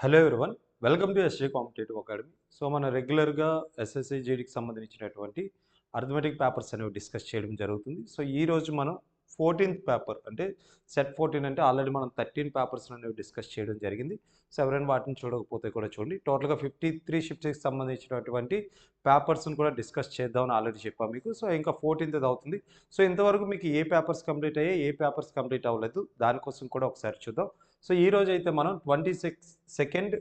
Hello everyone. Welcome to SJ competitive academy. So, మనం రెగ్యులర్‌గా SSC, జీడీకి సంబంధించినటువంటి అర్థమెటిక్ పేపర్స్ అనేవి డిస్కస్ చేయడం జరుగుతుంది. సో, ఈరోజు మనం 14థ్ పేపర్ అంటే సెట్ 14 అంటే ఆల్రెడీ మనం 13 పేపర్స్ అనేవి డిస్కస్ చేయడం జరిగింది. సో, ఎవరైనా వాటిని చూడకపోతే కూడా చూడండి. టోటల్‌గా 53 షిఫ్ట్స్‌కి సంబంధించినటువంటి పేపర్స్‌ని కూడా డిస్కస్ చేద్దామని ఆల్రెడీ చెప్పాను మీకు. సో, ఇంకా 14థ్ అవుతుంది. సో, ఇంతవరకు మీకు ఏ పేపర్స్ కంప్లీట్ అయ్యాయి, ఏ పేపర్స్ కంప్లీట్ అవ్వలేదు దానికోసం కూడా ఒకసారి చూద్దాం. సో, ఈరోజైతే మనం 22nd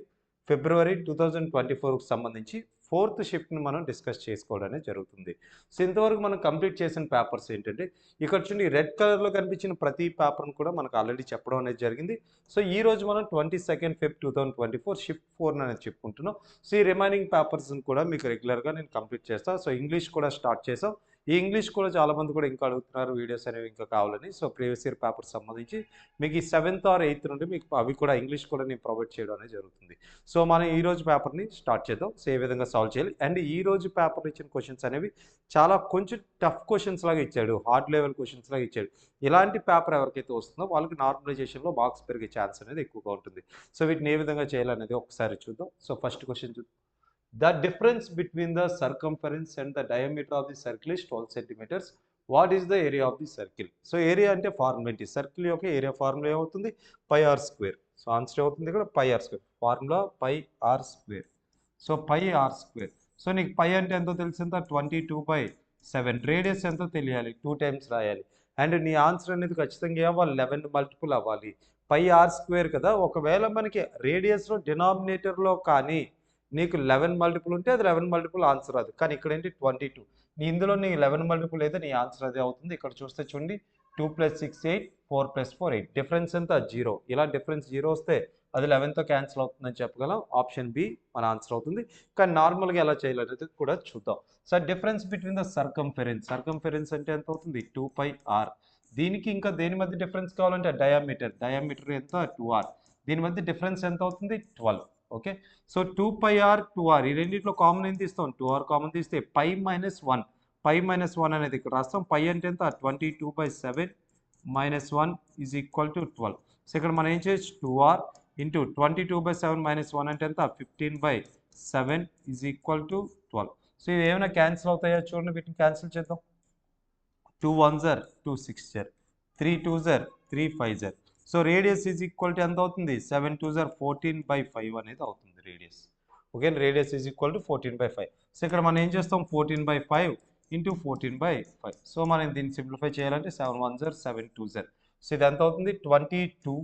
ఫిబ్రవరి 2024కి సంబంధించి ఫోర్త్ షిఫ్ట్‌ని మనం డిస్కస్ చేసుకోవడం అనేది జరుగుతుంది. సో, ఇంతవరకు మనం కంప్లీట్ చేసిన పేపర్స్ ఏంటంటే, ఇక్కడ చూడండి రెడ్ కలర్‌లో కనిపించిన ప్రతి పేపర్‌ని కూడా మనకు ఆల్రెడీ చెప్పడం అనేది జరిగింది. సో, ఈరోజు మనం 22nd ఫెబ్ 2024 షిఫ్ట్ 4 అనేది చెప్పుకుంటున్నాం. సో, ఈ రిమైనింగ్ పేపర్స్‌ని కూడా మీకు రెగ్యులర్‌గా నేను కంప్లీట్ చేస్తా. సో, ఇంగ్లీష్ కూడా స్టార్ట్ చేసాం. ఈ ఇంగ్లీష్ కూడా చాలామంది కూడా ఇంకా అడుగుతున్నారు వీడియోస్ అనేవి ఇంకా కావాలని. సో, ప్రీవియస్ ఇయర్ పేపర్స్ సంబంధించి మీకు ఈ 7th ఆర్ 8th నుండి మీకు అవి కూడా ఇంగ్లీష్ కూడా నేను ప్రొవైడ్ చేయడం అనేది జరుగుతుంది. సో, మనం ఈరోజు పేపర్‌ని స్టార్ట్ చేద్దాం. సో, ఏ విధంగా సాల్వ్ చేయాలి అండ్ ఈరోజు పేపర్‌లో ఇచ్చిన క్వెషన్స్ అనేవి చాలా కొంచెం టఫ్ క్వెషన్స్ లాగా ఇచ్చాడు. హార్డ్ లెవెల్ క్వెషన్స్ లాగా ఇచ్చాడు. ఇలాంటి పేపర్ ఎవరికైతే వస్తుందో వాళ్ళకి నార్మలైజేషన్‌లో మార్క్స్ పెరిగే ఛాన్స్ అనేది ఎక్కువగా ఉంటుంది. సో, వీటిని ఏ విధంగా చేయాలనేది ఒకసారి చూద్దాం. సో, ఫస్ట్ క్వెషన్ చూద్దాం. The difference between the circumference and the diameter of the circle is 12 centimeters. What is the area of the circle? So, area అంటే ఫార్ములా ఏంటి? సర్కిల్ యొక్క ఏరియా ఫార్ములా ఏమవుతుంది? Pi r square. So, answer ఏమవుతుంది ఇక్కడ pi r square. Formula pi r square. So, pi r square. So, నీకు pi అంటే ఎంతో తెలుసు ఎంత? 22/7. రేడియస్ ఎంతో తెలియాలి. 2 టైమ్స్ రాయాలి. అండ్ నీ ఆన్సర్ అనేది ఖచ్చితంగా ఏమవ్వాలి? 11 మల్టిపుల్ అవ్వాలి. పై ఆర్ స్క్వేర్ కదా! ఒకవేళ మనకి రేడియస్‌లో డినామినేటర్‌లో కానీ నీకు 11 మల్టిపుల్ ఉంటే అది 11 మల్టిపుల్ ఆన్సర్ అది. కానీ ఇక్కడేంటి 22. ఇందులో నీ 11 మల్టిపుల్ అయితే నీ ఆన్సర్ అదే అవుతుంది. ఇక్కడ చూస్తే చూడండి 2 + 6 8, 4 + 4 8. డిఫరెన్స్ ఎంత? 0. ఇలా డిఫరెన్స్ 0 వస్తే అది 11తో క్యాన్సిల్ అవుతుందని చెప్పగలం. ఆప్షన్ బి మన ఆన్సర్ అవుతుంది. కానీ నార్మల్‌గా ఎలా చేయాలనేది కూడా చూద్దాం. So, difference between the circumference. Circumference అంటే ఎంత అవుతుంది? 2πr. దీనికి ఇంకా దేని మధ్య డిఫరెన్స్ కావాలంటే డయామీటర్. డయామీటర్ ఎంత? 2r. దీని మధ్య డిఫరెన్స్ ఎంత అవుతుంది? 12. ఓకే. సో, 2πr, 2r ఈ రెండిట్లో కామన్ ఏం తీస్తాం? 2r కామన్ తీస్తే π - 1. π - 1 అనేది ఇక్కడ రాస్తాం. π అంటే ఎంత? 22/7 - 1 ఈజ్ ఈక్వల్ టు 12. సో, ఇక్కడ మనం ఏం చేయొచ్చు? 2r ఇంటూ 22/7 - 1 అంటే ఎంత? 15/7 ఈజ్ ఈక్వల్ టు 12. సో, ఇవి ఏమైనా క్యాన్సిల్ అవుతాయా చూడండి. వీటిని క్యాన్సిల్ చేద్దాం. 2 1s are 2 6s are 3 2s are 3 5s are. So, radius is equal to ఎంత అవుతుంది? 7 2s are 14/5 అనేది అవుతుంది radius. Okay. Radius is equal to 14/5. So, ఇక్కడ మనం ఏం చేస్తాం? 14/5 ఇంటూ 14/5. సో, మనం దీన్ని సింప్లిఫై చేయాలంటే 7 1s are 7 2s are. So, ఇది ఎంత అవుతుంది? 22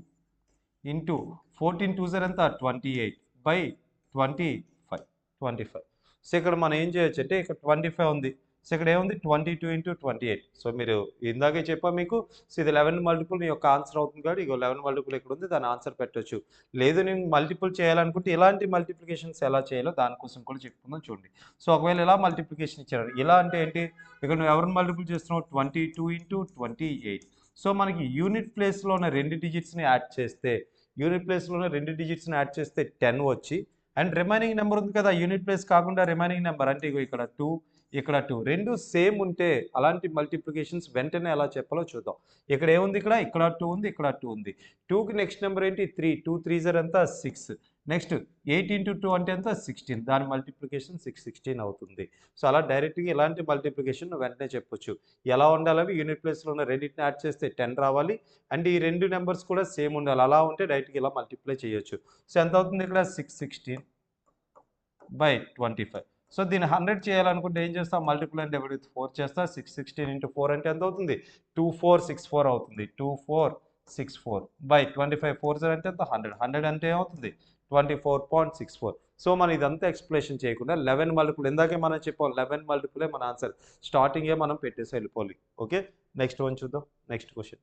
ఇంటూ 14 2s are ఎంత? 28/25. 25. సో, ఇక్కడ మనం ఏం చేయొచ్చు అంటే ఇక్కడ 25 ఉంది. సో, ఇక్కడ ఏముంది? 22 ఇంటూ 28. సో, మీరు ఇందాకే చెప్పా మీకు. సో, ఇది 11 మల్టిపుల్ నీ యొక్క ఆన్సర్ అవుతుంది కాబట్టి ఇగో 11 మల్టిపుల్ ఇక్కడ ఉంది. దాని ఆన్సర్ పెట్టొచ్చు. లేదు నేను మల్టిపుల్ చేయాలనుకుంటే ఇలాంటి మల్టిప్లికేషన్స్ ఎలా చేయాలో దానికోసం కూడా చెప్పుకుందాం చూడండి. సో, ఒకవేళ ఇలా మల్టిప్లికేషన్ ఇచ్చారు. ఇలా అంటే ఏంటి? ఇక్కడ నువ్వు ఎవరిని మల్టిపుల్ చేస్తున్నావు? 22 ఇంటూ 28. సో, మనకి యూనిట్ ప్లేస్‌లో ఉన్న 2 డిజిట్స్‌ని యాడ్ చేస్తే యూనిట్ ప్లేస్‌లో ఉన్న 2 డిజిట్స్‌ని యాడ్ చేస్తే 10 వచ్చి అండ్ రిమైనింగ్ నెంబర్ ఉంది కదా! యూనిట్ ప్లేస్ కాకుండా రిమైనింగ్ నెంబర్ అంటే ఇగో ఇక్కడ 2 ఇక్కడ 2 రెండు సేమ్ ఉంటే అలాంటి మల్టిప్లికేషన్స్ వెంటనే ఎలా చెప్పాలో చూద్దాం. ఇక్కడ ఏముంది? ఇక్కడ 2 ఉంది. ఇక్కడ 2 ఉంది. 2కి నెక్స్ట్ నెంబర్ ఏంటి? 3. 2 3s are ఎంత? 6. నెక్స్ట్ 8 ఇంటూ 2 అంటే ఎంత? 16. దాని మల్టిప్లికేషన్ 16 అవుతుంది. సో, అలా డైరెక్ట్‌గా ఇలాంటి మల్టిప్లికేషన్ వెంటనే చెప్పొచ్చు. ఎలా ఉండాలవి? యూనిట్ ప్లేస్‌లో ఉన్న రెండిటిని యాడ్ చేస్తే 10 రావాలి. అండ్ ఈ 2 నంబర్స్ కూడా సేమ్ ఉండాలి. అలా ఉంటే డైరెక్ట్‌గా ఇలా మల్టిప్లై చేయొచ్చు. సో, ఎంత అవుతుంది ఇక్కడ? 616/25. సో, దీన్ని 100 చేయాలనుకుంటే ఏం చేస్తాం? మల్టిప్లై అండ్ డివైడ్ విత్ 4 చేస్తా. 616 ఇంటూ 4 అంటే ఎంత అవుతుంది? 2464 అవుతుంది. 2464/25 4s అంటే ఎంత? 100. 100 అంటే ఏమవుతుంది? 24.64. సో, మనం ఇదంతా ఎక్స్‌ప్లనేషన్ చేయకుండా 11 మల్టిపుల్ ఇందాకే మనం చెప్పాం 11 మల్టిపులే మన ఆన్సర్. స్టార్టింగే మనం పెట్టేసి వెళ్ళిపోవాలి. ఓకే. నెక్స్ట్ వన్ చూద్దాం. Next question.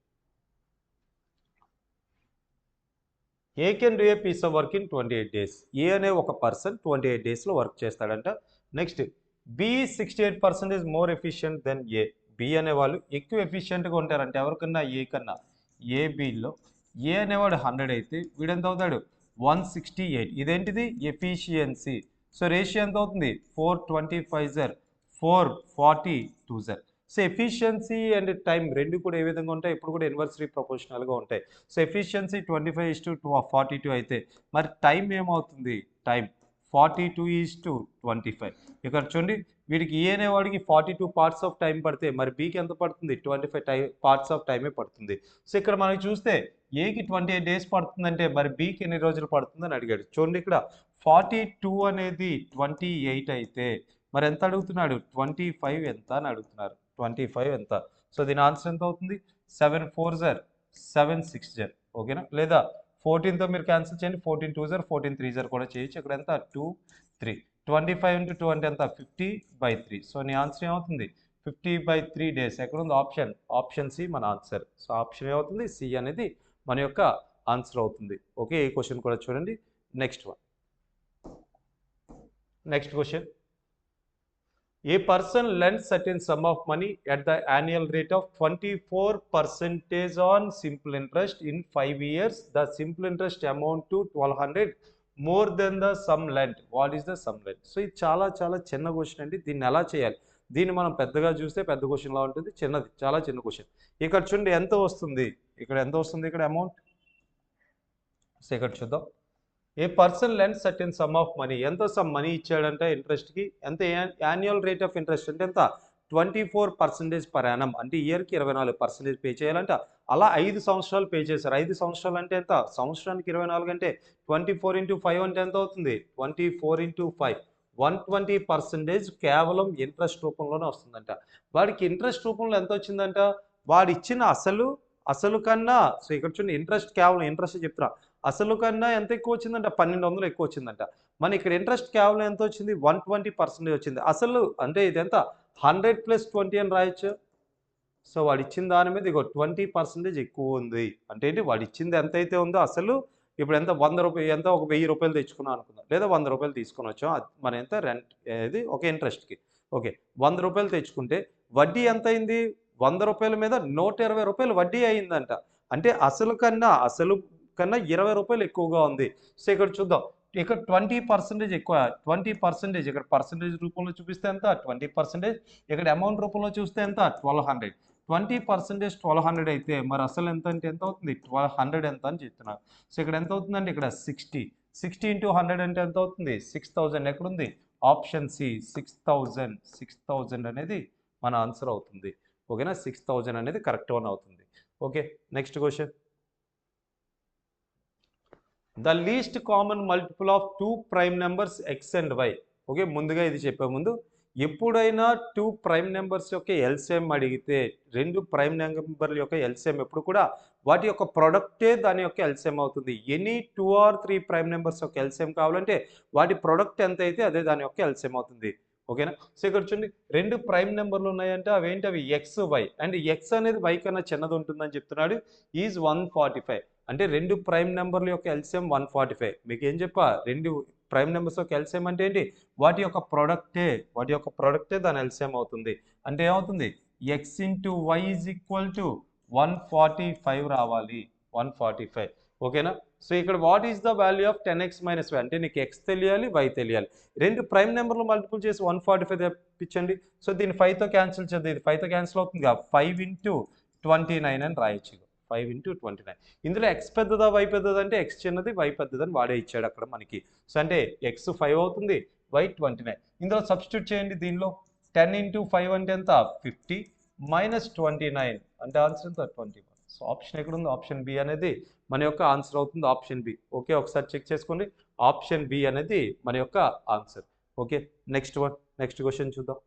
A can do a piece of work in 28 days. A అనే ఒక పర్సన్ 28 డేస్‌లో వర్క్ చేస్తాడంట. Next B 68% more efficient than A. B అనేవాళ్ళు ఎక్కువ ఎఫిషియంట్‌గా ఉంటారంట ఎవరికన్నా? ఏ కన్నా. ఏబిలో ఏ అనేవాడు 100 అయితే వీడెంత అవుతాడు? 168. ఇదేంటిది? ఎఫిషియన్సీ. సో, రేషియో ఎంత అవుతుంది? 425 442. సో ఎఫిషియన్సీ అండ్ టైం రెండు కూడా ఏ విధంగా ఉంటాయి, ఇప్పుడు కూడా ఇన్వర్స్లీ ప్రపోర్షనల్గా ఉంటాయి. సో ఎఫిషియన్సీ 25:42 అయితే మరి టైం ఏమవుతుంది, టైం 42:25. ఇక్కడ చూడండి వీడికి ఏ అనేవాడికి 42 పార్ట్స్ ఆఫ్ టైం పడితే మరి బీకి ఎంత పడుతుంది, 25 పార్ట్స్ ఆఫ్ టైమే పడుతుంది. సో ఇక్కడ మనకి చూస్తే ఏకి 28 డేస్ పడుతుందంటే మరి బీకి ఎన్ని రోజులు పడుతుందని అడిగాడు. చూడండి ఇక్కడ 42 అనేది 28 అయితే మరి ఎంత అడుగుతున్నాడు, 25 ఎంత అని అడుగుతున్నారు. 25 ఎంత, సో దీని ఆన్సర్ ఎంత అవుతుంది, 7 4 జర్ 7 6 జర్. ఓకేనా, లేదా 14తో మీరు క్యాన్సిల్ చేయండి, 14 2 జర్ 14 3 జర్ కూడా చేయొచ్చు. ఇక్కడ ఎంత 2 3, 25 into 2 అంటే ఎంత 50/3. సో నీ ఆన్సర్ ఏమవుతుంది 50/3 డేస్. ఎక్కడ ఉంది ఆప్షన్, ఆప్షన్ సి మన ఆన్సర్. సో ఆప్షన్ ఏమవుతుంది, సి అనేది మన యొక్క ఆన్సర్ అవుతుంది. ఓకే, ఈ క్వశ్చన్ కూడా చూడండి. Next one, next question. A person lends certain sum of money at the annual rate of 24% on simple interest in 5 years. The simple interest amount to 1200 more than the sum lent. What is the sum lent? So ఇది చాలా చాలా చిన్న question అండి. దీన్ని ఎలా చేయాలి, దీన్ని మనం పెద్దగా చూస్తే పెద్ద క్వశ్చన్ లా ఉంటుంది, చిన్నది చాలా చిన్న క్వశ్చన్. ఇక్కడ చూడండి ఎంత వస్తుంది, ఇక్కడ ఎంత వస్తుంది, ఇక్కడ అమౌంట్. సో ఇక్కడ చూద్దాం. A person lend certain sum of money, ఎంత సమ్ మనీ ఇచ్చాడంటే ఇంట్రెస్ట్కి, ఎంత యాన్యువల్ రేట్ ఆఫ్ ఇంట్రెస్ట్ అంటే ఎంత 24% పర్ యానం, అంటే ఇయర్కి 24% పే చేయాలంట. అలా 5 సంవత్సరాలు పే చేశారు. 5 సంవత్సరాలు అంటే ఎంత, సంవత్సరానికి 24 అంటే 24 into 5 అంటే ఎంత అవుతుంది, 24 into 5 120% కేవలం ఇంట్రెస్ట్ రూపంలోనే వస్తుందంట. వాడికి ఇంట్రెస్ట్ రూపంలో ఎంత వచ్చిందంట, వాడు ఇచ్చిన అసలు కన్నా, సో ఇక్కడ చూడండి ఇంట్రెస్ట్ కేవలం ఇంట్రెస్ట్ చెప్తున్నా, అసలు కన్నా ఎంత ఎక్కువ వచ్చిందంట, 1200 ఎక్కువ వచ్చిందంట. మన ఇక్కడ ఇంట్రెస్ట్ కేవలం ఎంత వచ్చింది, 120% వచ్చింది. అసలు అంటే ఇది ఎంత 100 + 20 అని రాయొచ్చు. సో వాడు ఇచ్చిన దాని మీద ఇగో 20% ఎక్కువ ఉంది. అంటే ఏంటి, వాడు ఇచ్చింది ఎంత అయితే ఉందో అసలు, ఇప్పుడు ఎంత 100 రూపాయలు, ఎంత ఒక 1000 రూపాయలు తెచ్చుకున్నాం అనుకుందాం, లేదా 100 రూపాయలు తీసుకొని వచ్చాం, మన ఎంత రెంట్ ఇది ఒక ఇంట్రెస్ట్కి. ఓకే, 100 రూపాయలు తెచ్చుకుంటే వడ్డీ ఎంత అయింది, 100 రూపాయల మీద 120 రూపాయలు వడ్డీ అయిందంట. అంటే అసలు కన్నా 20 రూపాయలు ఎక్కువగా ఉంది. సో ఇక్కడ చూద్దాం, ఇక్కడ 20% ఎక్కువ, 20% ఇక్కడ పర్సంటేజ్ రూపంలో చూపిస్తే ఎంత 20%, ఇక్కడ అమౌంట్ రూపంలో చూస్తే ఎంత 1200. 20% 1200 అయితే మరి అసలు ఎంత అంటే ఎంత అవుతుంది, 1200 ఎంత అని చెప్తున్నారు. సో ఇక్కడ ఎంత అవుతుందండి, ఇక్కడ 60 into 100 అంటే ఎంత అవుతుంది, 6000. ఎక్కడుంది ఆప్షన్ సి 6000 అనేది మన ఆన్సర్ అవుతుంది. ఓకేనా, 6000 అనేది కరెక్ట్ వన్ అవుతుంది. Okay, next question. The least common multiple of 2 prime numbers X and Y. Okay, ముందుగా ఇది చెప్పే ముందు, ఎప్పుడైనా 2 ప్రైమ్ నెంబర్స్ యొక్క ఎల్సిఎం అడిగితే, 2 ప్రైమ్ నెంబర్ల యొక్క ఎల్సిఎం ఎప్పుడు కూడా వాటి యొక్క ప్రొడక్టే దాని యొక్క ఎల్సిఎం అవుతుంది. ఎనీ 2 or 3 ప్రైమ్ నెంబర్స్ యొక్క ఎల్సిఎం కావాలంటే వాటి ప్రొడక్ట్ ఎంత అయితే అదే దాని యొక్క ఎల్సిఎం అవుతుంది. ఓకేనా, సో ఇక్కడ చూడండి 2 ప్రైమ్ నెంబర్లు ఉన్నాయంటే అవేంటి, అవి ఎక్స్ వై, అండ్ ఎక్స్ అనేది వై కన్నా చిన్నది ఉంటుందని చెప్తున్నాడు. ఈజ్ 145, అంటే 2 ప్రైమ్ నెంబర్ల యొక్క ఎల్సిఎం 145. మీకు ఏం చెప్పా, 2 ప్రైమ్ నెంబర్స్ యొక్క ఎల్సిఎం అంటే ఏంటి, వాటి యొక్క ప్రొడక్టే దాని ఎల్సిఎం అవుతుంది. అంటే ఏమవుతుంది, X into Y is equal to 145 రావాలి, 145. ఓకేనా, సో ఇక్కడ what is the value of 10x - y, అంటే నీకు ఎక్స్ తెలియాలి, వై తెలియాలి. 2 ప్రైమ్ నెంబర్లు మల్టిపుల్ చేసి 145 తెప్పించండి. సో దీన్ని 5తో క్యాన్సిల్ చేద్దాం, ఇది 5తో క్యాన్సిల్ అవుతుంది, 5 into 29 అని రాయొచ్చు. 5 into 29. ఇందులో ఎక్స్ పెద్దదా వై పెద్దదా అంటే ఎక్స్ చిన్నది వై పెద్దదని వాడే ఇచ్చాడు అక్కడ మనకి. సో అంటే ఎక్స్ 5 అవుతుంది, వై 29. ఇందులో సబ్స్టిట్యూట్ చేయండి. దీనిలో 10 into 5 అంటే ఎంత 50 - 29 అంటే ఆన్సర్ ఎంత 21. సో ఆప్షన్ ఎక్కడ ఉంది, ఆప్షన్ బి అనేది మన యొక్క ఆన్సర్ అవుతుంది, ఆప్షన్ బి. ఓకే, ఒకసారి చెక్ చేసుకోండి, ఆప్షన్ బి అనేది మన యొక్క ఆన్సర్. ఓకే, నెక్స్ట్ క్వశ్చన్ చూద్దాం.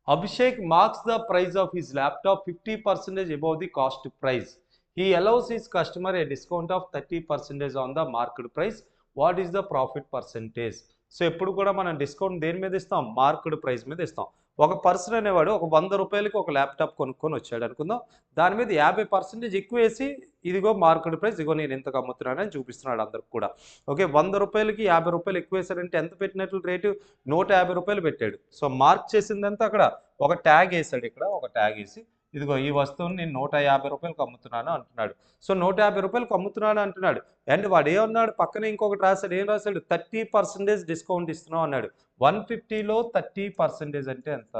Abhishek marks the price of his laptop 50% above the cost price. He allows his customer a discount of 30% on the market price. What is the profit percentage? So ఎప్పుడు కూడా మనం discount దేని మీద ఇస్తాం, market price మీద ఇస్తాం. ఒక person అనేవాడు ఒక 100 రూపాయలకి ఒక ల్యాప్టాప్ కొనుక్కొని వచ్చాడు అనుకుందాం, దాని మీద 50% ఎక్కువ వేసి ఇదిగో మార్కెట్ ప్రైస్, ఇదిగో నేను ఎంతకు అమ్ముతున్నానని చూపిస్తున్నాడు అందరికి కూడా. ఓకే, 100 రూపాయలకి 50 రూపాయలు ఎక్కువ వేసాడంటే ఎంత పెట్టినట్లు రేటు, 150 రూపాయలు పెట్టాడు. సో మార్క్ చేసిందంతా అక్కడ ఒక ట్యాగ్ వేసాడు, ఇక్కడ ఒక ట్యాగ్ వేసి ఇదిగో ఈ వస్తువుని నేను 150 రూపాయలకు అమ్ముతున్నాను అంటున్నాడు. సో 150 రూపాయలకు అమ్ముతున్నాను అంటున్నాడు, అండ్ వాడు ఏమన్నాడు, పక్కన ఇంకొకటి రాశాడు, ఏం రాశాడు, 30% డిస్కౌంట్ ఇస్తున్నావు అన్నాడు. 150లో 30% అంటే ఎంత,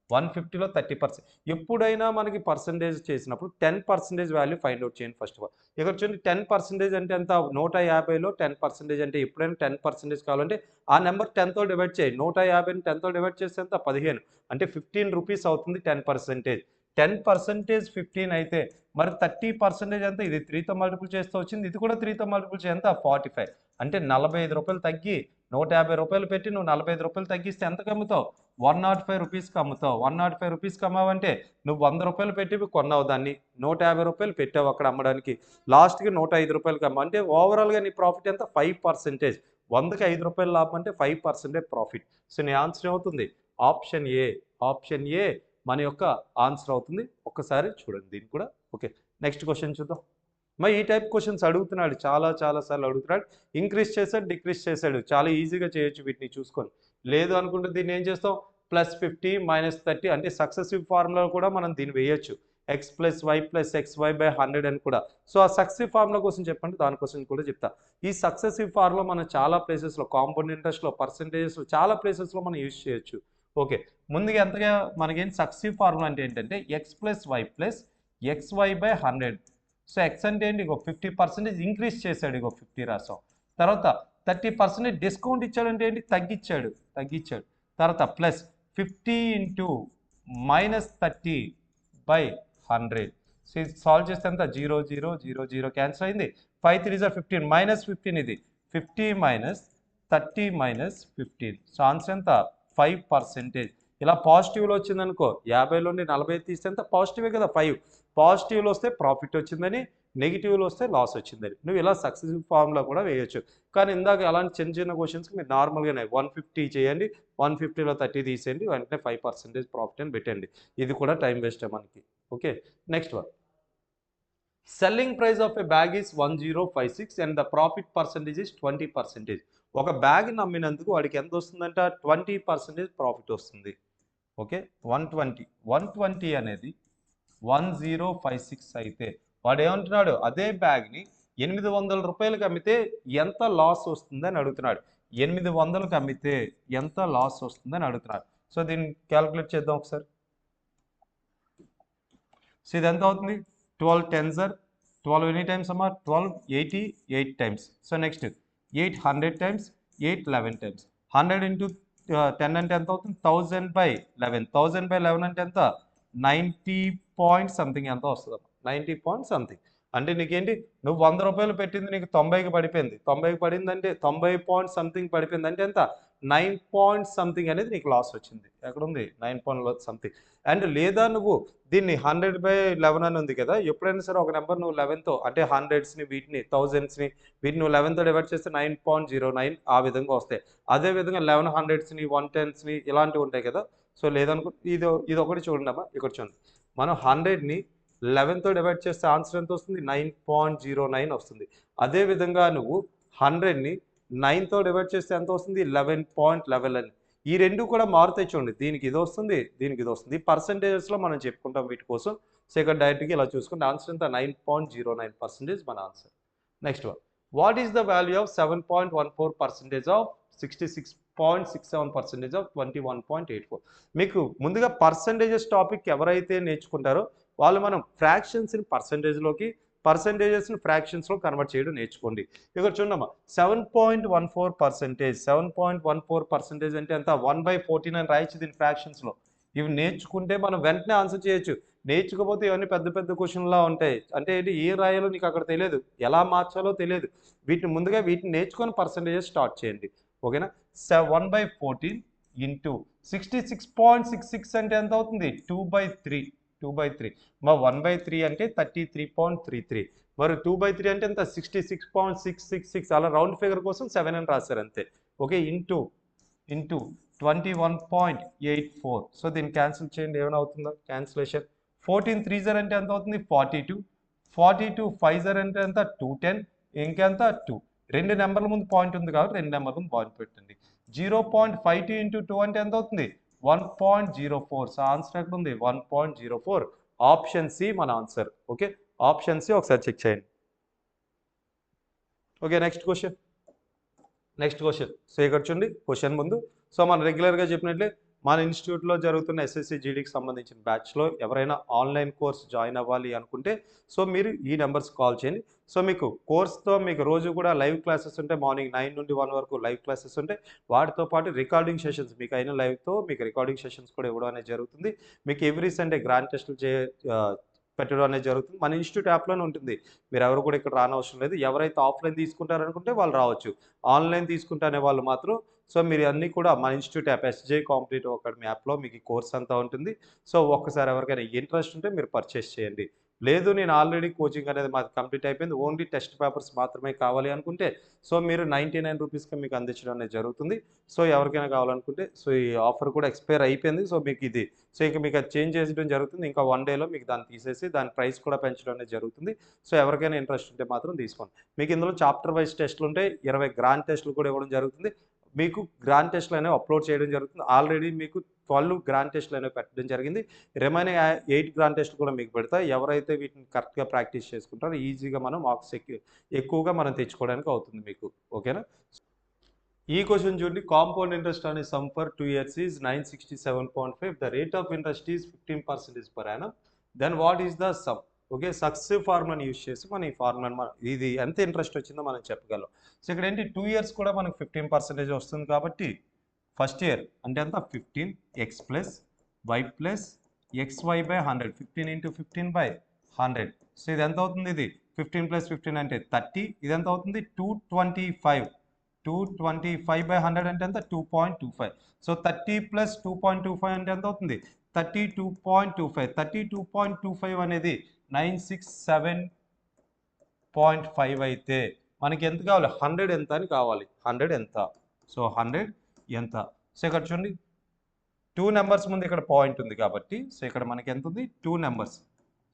150లో 30%. ఎప్పుడైనా మనకి పర్సెంటేజ్ చేసినప్పుడు 10% వాల్యూ ఫైండ్ అవుట్ చేయండి ఫస్ట్ ఆఫ్ ఆల్. ఇక్కడ చూడండి 10% అంటే ఎంత? 150లో 10% అంటే ఎప్పుడైనా 10% కావాలంటే ఆ నెంబర్ 10తో డివైడ్ చేయండి. 150ని 10తో డివైడ్ చేస్తే ఎంత? 15. అంటే 15 రూపీస్ అవుతుంది 10%. 10% 15 అయితే మరి 30% ఎంత? ఇది 3తో మల్టిపుల్ చేస్తే వచ్చింది. ఇది కూడా 3తో మల్టిపుల్ చేస్తే ఎంత? 45. అంటే రూ. 45 తగ్గి రూ. 150 పెట్టి నువ్వు రూ. 45 తగ్గిస్తే ఎంతకు అమ్ముతావు? రూ. 105 రూపీస్‌కి అమ్ముతావు. రూ. 105 రూపీస్‌కి అమ్మావంటే నువ్వు రూ. 100 పెట్టి కొన్నావు దాన్ని. రూ. 150 పెట్టావు అక్కడ అమ్మడానికి. లాస్ట్‌కి రూ. 105కి అమ్మావు. అంటే ఓవరాల్‌గా నీ ప్రాఫిట్ ఎంత? 5%. 100కి రూ. 5 లాభం అంటే 5% ప్రాఫిట్. సో, నీ ఆన్సర్ ఏమవుతుంది? Option A. ఆప్షన్ ఏ మన యొక్క ఆన్సర్ అవుతుంది. ఒక్కసారి చూడండి దీన్ని కూడా. ఓకే. నెక్స్ట్ క్వెషన్ చూద్దాం. మరి ఈ టైప్ క్వెషన్స్ అడుగుతున్నాడు. చాలా సార్లు అడుగుతున్నాడు. ఇంక్రీజ్ చేశాడు, డిక్రీజ్ చేశాడు. చాలా ఈజీగా చేయొచ్చు వీటిని చూసుకొని. లేదు అనుకుంటే దీన్ని ఏం చేస్తాం? +50 -30 అంటే సక్సెసివ్ ఫార్ములాలో కూడా మనం దీన్ని వేయొచ్చు. x + y + xy/100 అని కూడా. సో, ఆ సక్సెసివ్ ఫార్ములా కోసం చెప్పండి. దానికోసం కూడా చెప్తా. ఈ సక్సెసివ్ ఫార్ములా మనం చాలా ప్లేసెస్‌లో కాంపౌండ్ ఇంట్రెస్ట్‌లో, పర్సెంటేజెస్‌లో చాలా ప్లేసెస్‌లో మనం యూజ్ చేయొచ్చు. ఓకే. ముందుగా ఎంతగా మనకేంటి సక్సెసివ్ ఫార్ములా అంటే ఏంటంటే x + y + xy/100. So, x అంటే ఏంటి? ఇగో 50% ఇంక్రీజ్ చేశాడు. ఇగో 50 రాసాం. తర్వాత 30% డిస్కౌంట్ ఇచ్చాడంటే ఏంటి? తగ్గిచ్చాడు. తర్వాత ప్లస్ 50 ఇంటూ -30/100. సో, ఇది సాల్వ్ చేస్తే ఎంత? 0, 0, 0, 0 క్యాన్సిల్ అయింది. 5 3 జా 15 -15 ఇది. 50 - 30 - 15. సో, ఆన్సర్ ఎంత? 5%. ఇలా పాజిటివ్‌లో వచ్చిందనుకో 50లోని 40 తీస్తే ఎంత? పాజిటివే కదా 5. పాజిటివ్‌లో వస్తే ప్రాఫిట్ వచ్చిందని, నెగెటివ్‌లో వస్తే లాస్ వచ్చిందని. నువ్వు ఇలా సక్సెసివ్ ఫార్ములా కూడా వేయొచ్చు. కానీ ఇందాక అలాంటి చిన్న క్వెషన్స్‌కి మీరు నార్మల్‌గానే 150 చేయండి. 150లో 30 తీసేయండి. వెంటనే 5% ప్రాఫిట్ అని పెట్టండి. ఇది కూడా టైం వేస్టే మనకి. Okay. Next one. Selling price of a bag is 1056 and the profit percentage is 20%. ఒక బ్యాగ్ నమ్మినందుకు వాడికి ఎంత వస్తుందంట? 20% ప్రాఫిట్ వస్తుంది. ఓకే. 120 అనేది 1056 అయితే వాడు ఏమంటున్నాడు? అదే బ్యాగ్‌ని రూ. 800కి అమ్మితే ఎంత లాస్ వస్తుందని అడుగుతున్నాడు. 800కి అమ్మితే ఎంత లాస్ వస్తుందని అడుగుతున్నాడు. సో, దీన్ని క్యాలిక్యులేట్ చేద్దాం ఒకసారి. సో, ఇది ఎంత అవుతుంది? 12 10s are 12 ఎన్ని టైమ్స్ అమ్మా? 12 88 times. So, next 8 100 times, 8 11 times. 100 into 10 అంటే ఎంత అవుతుంది? 1000/11. 1000/11 అంటే ఎంత? 90 పాయింట్ సంథింగ్ ఎంతో వస్తదమ్మా. 90 పాయింట్ సంథింగ్. అంటే నీకేంటి? నువ్వు రూ. 100 పెట్టింది నీకు 90కి పడిపోయింది. 90కి పడిందంటే 90 పాయింట్ సంథింగ్ పడిపోయింది. అంటే ఎంత? 9 పాయింట్ సంథింగ్ అనేది నీకు లాస్ వచ్చింది. ఎక్కడుంది? 9 పాయింట్ సంథింగ్. అండ్ లేదా నువ్వు దీన్ని 100/11 అని ఉంది కదా! ఎప్పుడైనా సరే ఒక నంబర్ నువ్వు 11తో అంటే 100స్‌ని వీటిని 1000స్‌ని వీటిని నువ్వు 11తో డివైడ్ చేస్తే 9.09 ఆ విధంగా వస్తాయి. అదే విధంగా 11 100స్‌ని 110స్‌ని ఇలాంటివి ఉంటాయి కదా! సో, లేదనుకో ఇదొకటి చూడండమ్మా. ఇక్కడ చూడండి. మనం 100ని 11తో డివైడ్ చేస్తే ఆన్సర్ ఎంత వస్తుంది? 9.09 వస్తుంది. అదే విధంగా నువ్వు 100ని 9తో డివైడ్ చేస్తే ఎంత వస్తుంది? 11.11 అని. ఈ 2 కూడా మారుతాయి చూడండి. దీనికి ఇదొస్తుంది, దీనికి ఇదొస్తుంది. ఈ పర్సెంటేజెస్‌లో మనం చెప్పుకుంటాం వీటి కోసం. సో, ఇక్కడ డైరెక్ట్‌గా ఇలా చూసుకుంటే ఆన్సర్ ఎంత? 9.09% మన answer. Next one. What is the value of 7.14% of 66.67% of 21.84? మీకు ముందుగా పర్సెంటేజెస్ టాపిక్ ఎవరైతే నేర్చుకుంటారో వాళ్ళు మనం ఫ్రాక్షన్స్‌ని పర్సెంటేజ్‌లోకి, పర్సెంటేజెస్‌ని ఫ్రాక్షన్స్‌లో కన్వర్ట్ చేయడం నేర్చుకోండి. ఇక్కడ చూడమ్మా 7.14%. 7.14% అంటే ఎంత? 1/14 అని రాయొచ్చు దీన్ని ఫ్రాక్షన్స్‌లో. ఇవి నేర్చుకుంటే మనం వెంటనే ఆన్సర్ చేయొచ్చు. నేర్చుకోకపోతే ఇవన్నీ పెద్ద కొషన్‌లా ఉంటాయి. అంటే ఏంటి? ఏం రాయాలో నీకు అక్కడ తెలియదు. ఎలా మార్చాలో తెలియదు. ముందుగా వీటిని నేర్చుకొని పర్సెంటేజెస్ స్టార్ట్ చేయండి. ఓకేనా? 1/14 ఇంటూ 66.66 అంటే ఎంత అవుతుంది? 2/3. 2/3. మరి 1/3 అంటే 33.33. మరి 2/3 అంటే ఎంత? 66.666 అలా రౌండ్ ఫిగర్ కోసం 7 అని రాశారు అంతే. ఓకే. ఇంటూ 21.84. సో, దీన్ని క్యాన్సిల్ చేయండి. ఏమైనా అవుతుందా? క్యాన్సిలేషన్. 14 3 జర్ అంటే ఎంత అవుతుంది? 42. 42 5 జర్ అంటే ఎంత? 210. ఇంకెంత? 2. 2 నెంబర్ల ముందు పాయింట్ ఉంది కాబట్టి 2 నెంబర్ల ముందు పాయింట్ పెట్టండి. 0.52 ఇంటూ 2 అంటే ఎంత అవుతుంది? 1.04. సో, ఆన్సర్ ఎక్కడ ఉంది? 1.04. ఆప్షన్ సి మన ఆన్సర్. ఓకే. ఆప్షన్ సి ఒకసారి చెక్ చేయండి. ఓకే. Next question. సో, ఇక్కడ చూడండి క్వెషన్ ముందు. సో, మనం రెగ్యులర్‌గా చెప్పినట్లే మన ఇన్స్టిట్యూట్లో జరుగుతున్న ఎస్ఎస్సి జీడీకి సంబంధించిన బ్యాచ్లో ఎవరైనా ఆన్లైన్ కోర్స్ జాయిన్ అవ్వాలి అనుకుంటే సో మీరు ఈ నెంబర్స్ కాల్ చేయండి. సో మీకు కోర్స్తో మీకు రోజు కూడా లైవ్ క్లాసెస్ ఉంటాయి. మార్నింగ్ 9 నుండి 1 వరకు లైవ్ క్లాసెస్ ఉంటాయి. వాటితో పాటు రికార్డింగ్ సెషన్స్ మీకు అయిన లైవ్తో మీకు రికార్డింగ్ సెషన్స్ కూడా ఇవ్వడం అనేది జరుగుతుంది. మీకు ఎవ్రీ సండే గ్రాండ్ టెస్టులు పెట్టడం అనేది జరుగుతుంది. మన ఇన్స్టిట్యూట్ యాప్లోనే ఉంటుంది. మీరు ఎవరు కూడా ఇక్కడ రానవసరం లేదు. ఎవరైతే ఆఫ్లైన్ తీసుకుంటారనుకుంటే వాళ్ళు రావచ్చు. ఆన్లైన్ తీసుకుంటా అనే వాళ్ళు మాత్రం సో మీరు అన్నీ కూడా మన institute app SJ competitive academy యాప్లో మీకు ఈ కోర్స్ అంతా ఉంటుంది. సో ఒక్కసారి ఎవరికైనా ఇంట్రెస్ట్ ఉంటే మీరు పర్చేస్ చేయండి. లేదు నేను ఆల్రెడీ కోచింగ్ అనేది మాది కంప్లీట్ అయిపోయింది. ఓన్లీ టెస్ట్ పేపర్స్ మాత్రమే కావాలి అనుకుంటే సో మీరు 99 రూపీస్‌కి మీకు అందించడం అనేది జరుగుతుంది. సో ఎవరికైనా కావాలనుకుంటే సో ఈ ఆఫర్ కూడా ఎక్స్‌పైర్ అయిపోయింది. సో మీకు ఇది సో ఇక మీకు అది చేంజ్ చేయడం జరుగుతుంది. ఇంకా 1 డేలో మీకు దాన్ని తీసేసి దాని ప్రైస్ కూడా పెంచడం అనేది జరుగుతుంది. సో ఎవరికైనా ఇంట్రెస్ట్ ఉంటే మాత్రం తీసుకోండి. మీకు ఇందులో చాప్టర్ వైస్ టెస్టులు ఉంటాయి. 20 గ్రాండ్ టెస్టులు కూడా ఇవ్వడం జరుగుతుంది. మీకు గ్రాండ్ టెస్టులు అనేవి అప్లోడ్ చేయడం జరుగుతుంది. ఆల్రెడీ మీకు 12 గ్రాండ్ టెస్టులు అనేవి పెట్టడం జరిగింది. రిమైనింగ్ 8 గ్రాండ్ టెస్టులు కూడా మీకు పెడతాయి. ఎవరైతే వీటిని కరెక్ట్‌గా ప్రాక్టీస్ చేసుకుంటారో ఈజీగా మనం మార్క్స్ ఎక్కువగా మనం తెచ్చుకోవడానికి అవుతుంది మీకు. ఓకేనా? ఈ క్వశ్చన్ చూడండి. కాంపౌండ్ ఇంట్రెస్ట్ అనే sum for 2 years is 967.5. The rate of interest is 15% per annum. Then what is the sum? Okay, successive ఫార్ములాని యూజ్ చేసి మనం ఈ ఫార్ములాని ఇది ఎంత ఇంట్రెస్ట్ వచ్చిందో మనం చెప్పగలం. సో ఇక్కడ ఏంటి 2 years కూడా మనకు 15% వస్తుంది కాబట్టి ఫస్ట్ ఇయర్ అంటే ఎంత 15 x plus y plus xy by 100. 15 into 15 by 100. So ఇది ఎంత అవుతుంది? ఇది 15 ప్లస్ 15 అంటే 30. ఇది ఎంత అవుతుంది? 225. 225 బై 100 అంటే ఎంత? 2.25. సో 30 ప్లస్ 2.25 అంటే ఎంత అవుతుంది? 32.25. 32.25 అనేది 967.5 అయితే మనకి ఎంత కావాలి? 100 ఎంత అని కావాలి. 100 ఎంత? సో 100 ఎంత? సో ఇక్కడ చూడండి 2 నెంబర్స్ ముందు ఇక్కడ పాయింట్ ఉంది కాబట్టి సో ఇక్కడ మనకి ఎంత ఉంది? 2 నెంబర్స్.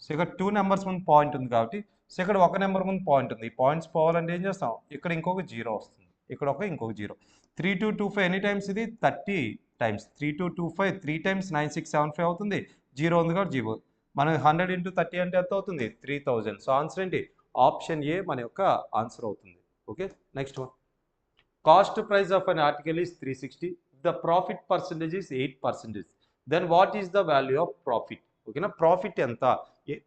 సో ఇక్కడ 2 నెంబర్స్ ముందు పాయింట్ ఉంది కాబట్టి సో ఇక్కడ ఒక నెంబర్ ముందు పాయింట్ ఉంది. ఈ పాయింట్స్ పోవాలంటే ఏం చేస్తాం? ఇక్కడ ఇంకొక 0 వస్తుంది. ఇక్కడ ఇంకొక 0. 3225 ఎన్ని టైమ్స్? ఇది 30 టైమ్స్. 3225 3 టైమ్స్ 9675 అవుతుంది. 0 ఉంది కాబట్టి 0. మన 100 ఇంటూ 30 అంటే ఎంత అవుతుంది? 3000. సో ఆన్సర్ ఏంటి? ఆప్షన్ ఏ మన యొక్క ఆన్సర్ అవుతుంది. Okay, next one. Cost price of an article is 360. The profit percentage is 8%. Then what is the value of profit? ఓకేనా, ప్రాఫిట్ ఎంత?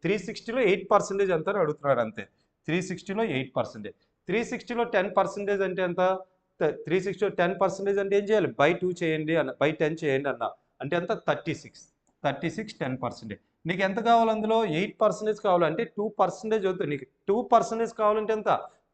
360లో 8% ఎంత అని అడుగుతున్నాడు అంతే. 360లో 8%. 360లో 10% అంటే ఎంత? 360లో 10% అంటే ఏం చేయాలి? బై 2 చేయండి అన్న, బై 10 చేయండి అన్న. అంటే ఎంత? 36. 10%. నీకు ఎంత కావాలి? అందులో 8% కావాలంటే 2% వద్దు. నీకు 2% కావాలంటే ఎంత?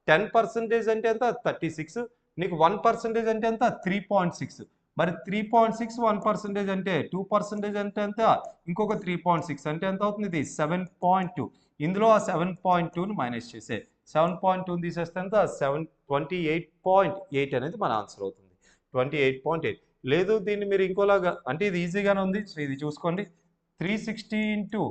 10% అంటే ఎంత? 36. నీకు 1% అంటే ఎంత? 3.6. మరి 3.6 1% అంటే 2% అంటే ఎంత? ఇంకొక 3.6 అంటే ఎంత అవుతుంది? ఇది 7.2. ఇందులో ఆ 7.2ను మైనస్ చేసే 7.2 తీసేస్తే ఎంత? 28.8 అనేది మన ఆన్సర్ అవుతుంది. 28.8. లేదు దీన్ని మీరు ఇంకోలాగా అంటే ఇది ఈజీగానే ఉంది. సో ఇది చూసుకోండి. 360 ఇంటూ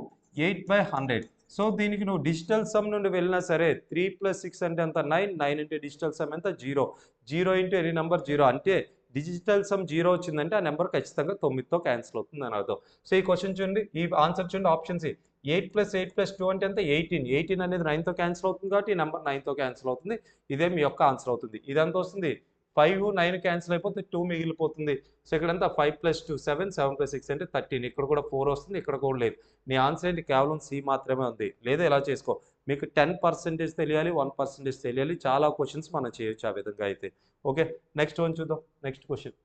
8/100. సో దీనికి నువ్వు డిజిటల్ సమ్ నుండి వెళ్ళినా సరే 3 + 6 అంటే ఎంత? 9. 9 అంటే డిజిటల్ సమ్ ఎంత? 0. 0 ఇంటూ ఎనీ నెంబర్ 0 అంటే డిజిటల్ సమ్ 0 వచ్చిందంటే ఆ నెంబర్ ఖచ్చితంగా 9తో క్యాన్సిల్ అవుతుంది అని అర్థం. సో ఈ క్వశ్చన్ చూడండి, ఈ ఆన్సర్ చూడండి, ఆప్షన్ సి. 8 + 8 + 2 అంటే ఎంత? 18. 18 అనేది 9తో క్యాన్సిల్ అవుతుంది కాబట్టి ఈ నెంబర్ 9తో క్యాన్సిల్ అవుతుంది. ఇదే మీ యొక్క ఆన్సర్ అవుతుంది. ఇదంతా వస్తుంది 5, 9 క్యాన్సిల్ అయిపోతే 2 మిగిలిపోతుంది. సో ఇక్కడంతా 5 + 2 7, 7 + 6 అంటే 13. ఇక్కడ కూడా 4 వస్తుంది, ఇక్కడ కూడా లేదు. నీ ఆన్సర్ ఏంటి? కేవలం సి మాత్రమే ఉంది. లేదా ఇలా చేసుకో, మీకు 10% తెలియాలి, 1% తెలియాలి. చాలా క్వశ్చన్స్ మనం చేయొచ్చు ఆ విధంగా అయితే. ఓకే, నెక్స్ట్ వన్ చూద్దాం. Next question.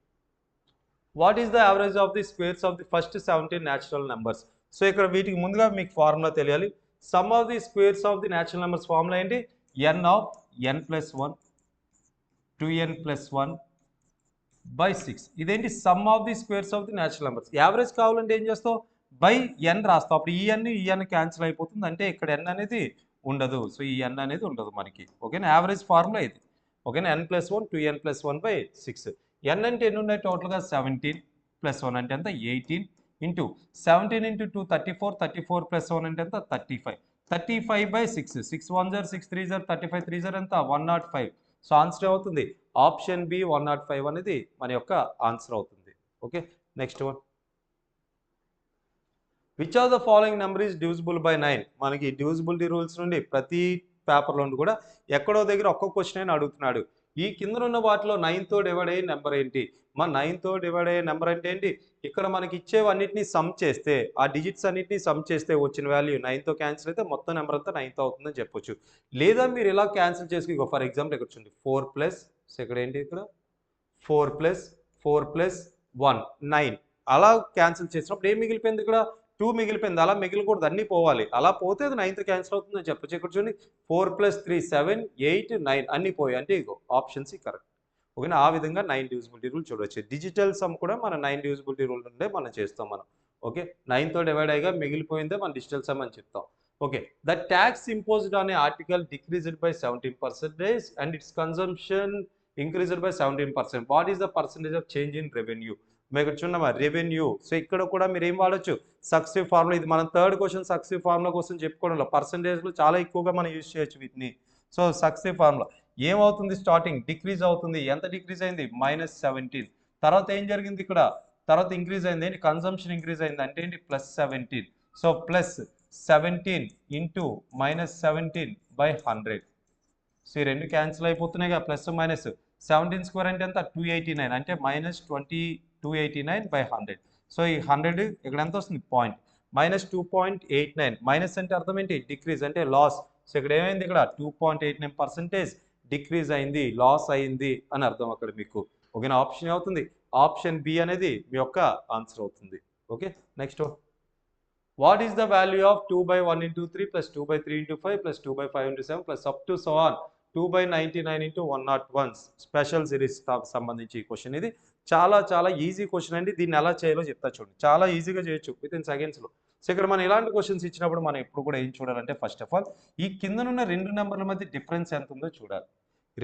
What is the average of the squares of the first 17 natural numbers? So ఇక్కడ వీటికి ముందుగా మీకు ఫార్ములా తెలియాలి. Some of the squares of the natural numbers formula ఏంటి? n of n + 1 2n + 1 by 6. ఇదేంటి? Some of the squares of the natural numbers. Average కావాలంటే ఏం చేస్తావు? By n రాస్తావు. అప్పుడు ఈ n క్యాన్సిల్ అయిపోతుంది. అంటే ఇక్కడ n అనేది ఉండదు. సో ఈ n అనేది ఉండదు మనకి. ఓకేనా, యావరేజ్ ఫార్ములా ఇది. ఓకేనా, n + 1 2n + 1 బై 6. n అంటే ఎన్ని ఉన్నాయి టోటల్గా? 17 + 1 అంటే ఎంత? 18 ఇంటూ 17 ఇంటూ 2 34. 34 + 1 అంటే ఎంత? 35. 35 బై 6. 6 1 * 6 3 * 35 3 * ఎంత? 105. సో ఆన్సర్ ఏమవుతుంది? ఆప్షన్ బి 105 అనేది మన యొక్క ఆన్సర్ అవుతుంది. Okay, next one. Which of the following number is divisible by 9? మనకి డివిజిబిలిటీ రూల్స్ నుండి ప్రతి పేపర్లో కూడా ఎక్కడో దగ్గర ఒక్క క్వశ్చన్ అయినా అడుగుతున్నాడు. ఈ కింద ఉన్న వాటిలో 9తో డివైడ్ అయ్యే నెంబర్ ఏంటి? 9తో డివైడ్ అయ్యే నెంబర్ అంటే ఏంటి? ఇక్కడ మనకి ఇచ్చేవన్నిటిని సమ్ చేస్తే, ఆ డిజిట్స్ అన్నిటిని సమ్ చేస్తే వచ్చిన వాల్యూ 9తో క్యాన్సిల్ అయితే మొత్తం నెంబర్ అంతా 9తో అవుతుందని చెప్పొచ్చు. లేదా మీరు ఇలా క్యాన్సిల్ చేసుకొని ఇగో ఫర్ ఎగ్జాంపుల్ ఇక్కడ చూడండి 4 ప్లస్ ఇక్కడ ఏంటి ఇక్కడ 4 ప్లస్ 4 ప్లస్ 1 9 అలా క్యాన్సిల్ చేసినప్పుడు ఏం మిగిలిపోయింది ఇక్కడ 2 మిగిలిపోయింది. అలా మిగిలకూడదు, అన్నీ పోవాలి. అలా పోతే అది 9తో క్యాన్సిల్ అవుతుందని చెప్పొచ్చు. ఇక్కడ చూడండి 4 ప్లస్ 3 7 8 9 అన్నీ పోయాయి. అంటే ఇగో ఆప్షన్ సి కరెక్ట్. ఓకేనా, ఆ విధంగా 9 డివిజిబిలిటీ రూల్ చూడవచ్చు. డిజిటల్ సమ్ కూడా మన 9 డివిజిబిలిటీ రూల్ నుండే మనం చేస్తాం మనం. ఓకే, 9తో డివైడ్ అయ్యగా మిగిలిపోయిందే మన డిజిటల్ సమ్ అని చెప్తాం. Okay, the tax imposed on a article decreased by 17% and it's consumption increased by 17%. What is the percentage of change in revenue? మీకు చూడమ్మా రెవెన్యూ. సో ఇక్కడ కూడా మీరు ఏం వాడచ్చు? Successive formula. ఇది మనం థర్డ్ క్వశ్చన్ సక్సెసివ్ ఫార్ములా కోసం చెప్పుకోవడంలో పర్సంటేజ్లు చాలా ఎక్కువగా మనం యూజ్ చేయొచ్చు వీటిని. సో సక్సెసివ్ ఫార్ములా ఏమవుతుంది? స్టార్టింగ్ డిక్రీజ్ అవుతుంది. ఎంత డిక్రీజ్ అయింది? -17. తర్వాత ఏం జరిగింది ఇక్కడ? తర్వాత ఇంక్రీజ్ అయింది ఏంటి? కన్సంప్షన్ ఇంక్రీజ్ అయింది అంటే ఏంటి? +17. So +17 into -17/100. సో ఈ రెండు క్యాన్సిల్ అయిపోతున్నాయి కదా, ప్లస్ మైనస్. 17 స్క్వేర్ అంటే ఎంత? 289 అంటే -289/100. సో ఈ 100 ఇక్కడ ఎంత వస్తుంది? పాయింట్. -2.89. మైనస్ అంటే అర్థం ఏంటి? డిక్రీజ్ అంటే లాస్. సో ఇక్కడ ఏమైంది? ఇక్కడ 2.89% డిక్రీజ్ అయింది, లాస్ అయింది అని అర్థం అక్కడ మీకు. ఓకేనా, ఆప్షన్ అవుతుంది ఆప్షన్ బి అనేది మీ యొక్క ఆన్సర్ అవుతుంది. Okay, next. What is the value of 2/1 into 3 plus 2/3 into 5 plus 2/5 into 7 plus up to so on 2/99 into 101 special series సంబంధించి క్వశ్చన్. ఇది చాలా చాలా ఈజీ క్వశ్చన్ అండి. దీన్ని ఎలా చేయాలో చెప్తా చూడండి. చాలా ఈజీగా చేయొచ్చు విత్ ఇన్ సెకండ్స్లో. సో ఇక్కడ మనం ఇలాంటి క్వశ్చన్స్ ఇచ్చినప్పుడు మనం ఎప్పుడు కూడా ఏం చూడాలంటే ఫస్ట్ ఆఫ్ ఆల్ ఈ కిందనున్న రెండు నెంబర్ల మధ్య డిఫరెన్స్ ఎంత ఉందో చూడాలి.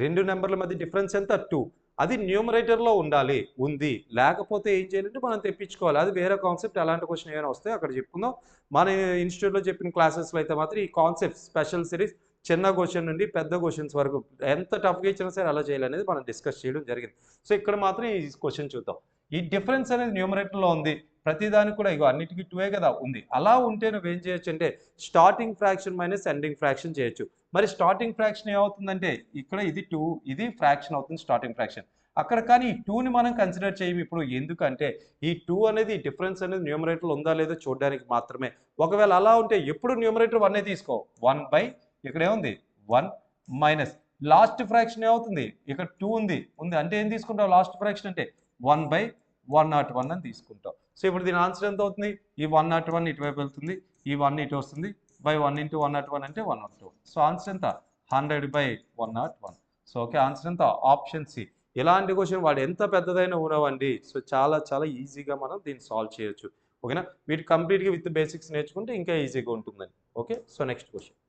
రెండు నెంబర్ల మధ్య డిఫరెన్స్ ఎంత? 2. అది న్యూమరేటర్లో ఉండాలి, ఉంది. లేకపోతే ఏం చేయాలంటే మనం తెప్పించుకోవాలి. అది వేరే కాన్సెప్ట్. అలాంటి క్వశ్చన్ ఏమైనా వస్తే అక్కడ చెప్పుకుందాం. మన ఇన్స్టిట్యూట్లో చెప్పిన క్లాసెస్లో అయితే మాత్రం ఈ కాన్సెప్ట్ స్పెషల్ సిరీస్ చిన్న క్వశ్చన్ నుండి పెద్ద క్వశ్చన్స్ వరకు ఎంత టఫ్గా ఇచ్చినా సరే అలా చేయాలనేది మనం డిస్కస్ చేయడం జరిగింది. సో ఇక్కడ మాత్రం ఈ క్వశ్చన్ చూద్దాం. ఈ డిఫరెన్స్ అనేది న్యూమరేటర్లో ఉంది. ప్రతిదానికి కూడా ఇగో అన్నిటికీ 2 కదా ఉంది. అలా ఉంటే నువ్వు ఏం చేయొచ్చు అంటే starting fraction minus ending fraction చేయొచ్చు. మరి స్టార్టింగ్ ఫ్రాక్షన్ ఏమవుతుందంటే ఇక్కడ ఇది 2, ఇది ఫ్రాక్షన్ అవుతుంది స్టార్టింగ్ ఫ్రాక్షన్. అక్కడ కానీ ఈ 2ని మనం కన్సిడర్ చేయము ఇప్పుడు. ఎందుకంటే ఈ 2 అనేది డిఫరెన్స్ అనేది న్యూమరేటర్లో ఉందా లేదో చూడడానికి మాత్రమే. ఒకవేళ అలా ఉంటే ఎప్పుడు న్యూమరేటర్ 1 తీసుకో. 1 ఇక్కడ ఏముంది? 1 మైనస్ లాస్ట్ ఫ్రాక్షన్ ఏమవుతుంది? ఇక్కడ 2 ఉంది అంటే ఏం తీసుకుంటావు? లాస్ట్ ఫ్రాక్షన్ అంటే 1/101 అని తీసుకుంటావు. సో ఇప్పుడు దీని ఆన్సర్ ఎంత అవుతుంది? ఈ 101 ఇటువైపు వెళ్తుంది, ఈ 1 ఇటు వస్తుంది. /1 into 101 అంటే 102. సో ఆన్సర్ ఎంత? 100/101. సో ఓకే, ఆన్సర్ ఎంత? Option C. ఇలాంటి క్వశ్చన్ వాడు ఎంత పెద్దదైనా ఉండవండి. సో చాలా చాలా ఈజీగా మనం దీన్ని సాల్వ్ చేయొచ్చు. ఓకేనా, వీటి కంప్లీట్గా విత్ బేసిక్స్ నేర్చుకుంటే ఇంకా ఈజీగా ఉంటుందండి. Okay, so next question.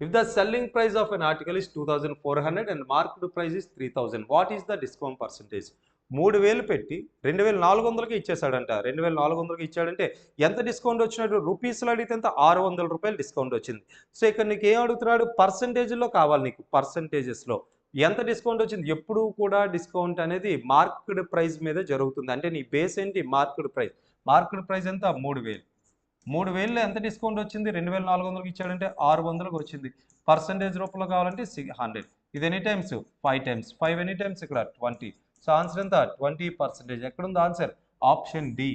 If the selling price of an article is 2400 and market price is 3000, what is the discount percentage? 3000 పెట్టి 2400కి ఇచ్చేసాడంట. 2400కి ఇచ్చాడంటే ఎంత డిస్కౌంట్ వచ్చినట్టు? రూపీస్లో అడిగితే ఎంత? 600 రూపాయలు డిస్కౌంట్ వచ్చింది. సో ఇక్కడ నీకు ఏం అడుగుతున్నాడు? పర్సంటేజ్లో కావాలి నీకు. పర్సంటేజెస్లో ఎంత డిస్కౌంట్ వచ్చింది? ఎప్పుడు కూడా డిస్కౌంట్ అనేది మార్కెట్ ప్రైస్ మీద జరుగుతుంది. అంటే నీ బేస్ ఏంటి? Market price. మార్కెట్ ప్రైస్ ఎంత? 3000. 3000లో ఎంత డిస్కౌంట్ వచ్చింది? 2400కి ఇచ్చాడంటే 600కి వచ్చింది. పర్సంటేజ్ రూపంలో కావాలంటే 100. ఇది any times? 5 times. 5 any times? ఇక్కడ 20. సో ఆన్సర్ ఎంత? 20%. ఎక్కడుంది answer? Option D.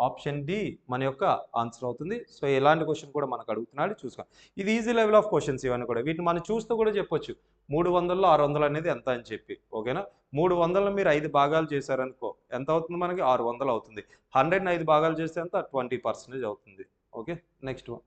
Option D మన యొక్క ఆన్సర్ అవుతుంది. సో ఎలాంటి క్వశ్చన్ కూడా మనకు అడుగుతున్నాడు చూసుకో. ఇది ఈజీ లెవెల్ ఆఫ్ క్వశ్చన్స్ ఇవన్నీ కూడా. వీటిని మనం చూస్తూ కూడా చెప్పొచ్చు 300లో 600 అనేది ఎంత అని చెప్పి. ఓకేనా, 300ని మీరు 5 భాగాలు చేశారనుకో ఎంత అవుతుంది? మనకి 600 అవుతుంది. 100ని 5 భాగాలు చేస్తే ఎంత? 20% అవుతుంది. Okay, next one.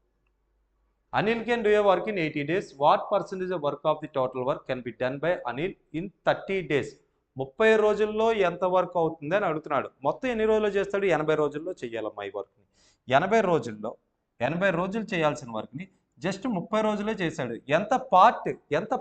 Anil can do a work in 80 days. What percentage of work of the total work can be done by Anil in 30 days? 30 రోజుల్లో ఎంత వర్క్ అవుతుంది అని అడుగుతున్నాడు. మొత్తం ఎన్ని రోజుల్లో చేస్తాడు? 80 రోజుల్లో చేయాలమ్మా ఈ వర్క్ని. 80 రోజులు చేయాల్సిన వర్క్ని జస్ట్ 30 రోజులే చేశాడు. ఎంత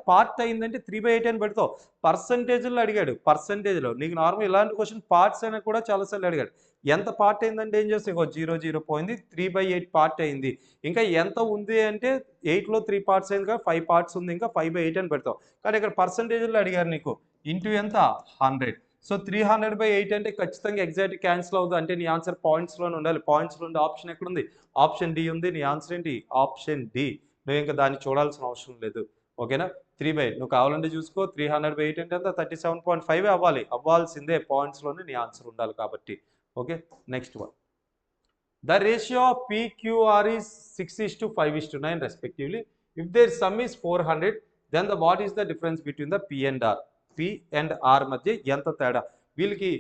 పార్ట్ అయిందంటే 3/8 అని పెడతావు. పర్సంటేజ్లో అడిగాడు. పర్సంటేజ్లో నీకు నార్మల్ ఇలాంటి క్వశ్చన్ పార్ట్స్ అయినా కూడా చాలాసార్లు అడిగాడు. ఎంత పార్ట్ అయిందంటే ఏం చేస్తే 0 పోయింది, 3/8 పార్ట్ అయింది. ఇంకా ఎంత ఉంది అంటే 8లో 3 పార్ట్స్ అయింది కదా, 5 పార్ట్స్ ఉంది, ఇంకా 5/8 అని పెడతావు. కానీ ఇక్కడ పర్సంటేజ్లో అడిగారు నీకు. ఇంటూ ఎంత? 100. సో 300/8 అంటే ఖచ్చితంగా ఎగ్జాక్ట్ క్యాన్సిల్ అవుతుంది. అంటే నీ ఆన్సర్ పాయింట్స్లోనే ఉండాలి. పాయింట్స్లో ఉండే ఆప్షన్ ఎక్కడుంది? ఆప్షన్ డి ఉంది. నీ ఆన్సర్ ఏంటి? Option D. నువ్వు ఇంకా దాన్ని చూడాల్సిన అవసరం లేదు. ఓకేనా, 3/8 నువ్వు కావాలంటే చూసుకో. 300/8 అంటే ఎంత 37.5 అవ్వాలి. అవ్వాల్సిందే పాయింట్స్‌లోనే నీ ఆన్సర్ ఉండాలి కాబట్టి. Okay. Next one. The ratio of PQR is 6:5:9 respectively. If their sum is 400, then what is the difference between the P and R? P and R మధ్య ఎంత తేడా? వీడికి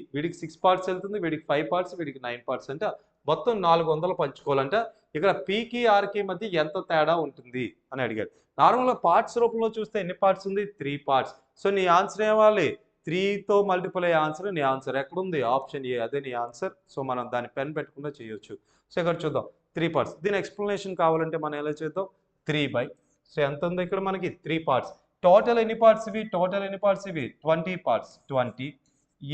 6 పార్ట్స్ వెళ్తుంది, వీడికి 5 పార్ట్స్, వీడికి 9 పార్ట్స్ అంట. మొత్తం 400 పంచుకోవాలంట. ఇక్కడ పీకి ఆర్కి మధ్య ఎంత తేడా ఉంటుంది అని అడిగాడు. నార్మల్గా పార్ట్స్ రూపంలో చూస్తే ఎన్ని పార్ట్స్ ఉంది? 3 పార్ట్స్. సో నీ ఆన్సర్ ఏమవ్వాలి? 3తో మల్టిపుల్ అయ్యే ఆన్సర్ నీ ఆన్సర్ ఎక్కడుంది? ఆప్షన్ ఏ, అదే నీ ఆన్సర్. సో మనం దాన్ని పెన్ పెట్టకుండా చేయొచ్చు. సో ఇక్కడ చూద్దాం 3 పార్ట్స్. దీని ఎక్స్ప్లెనేషన్ కావాలంటే మనం ఎలా చేద్దాం? 3/. సో ఎంత ఉంది ఇక్కడ మనకి? 3 పార్ట్స్. టోటల్ ఎన్ని పార్ట్స్ ఇవి? 20 పార్ట్స్. 20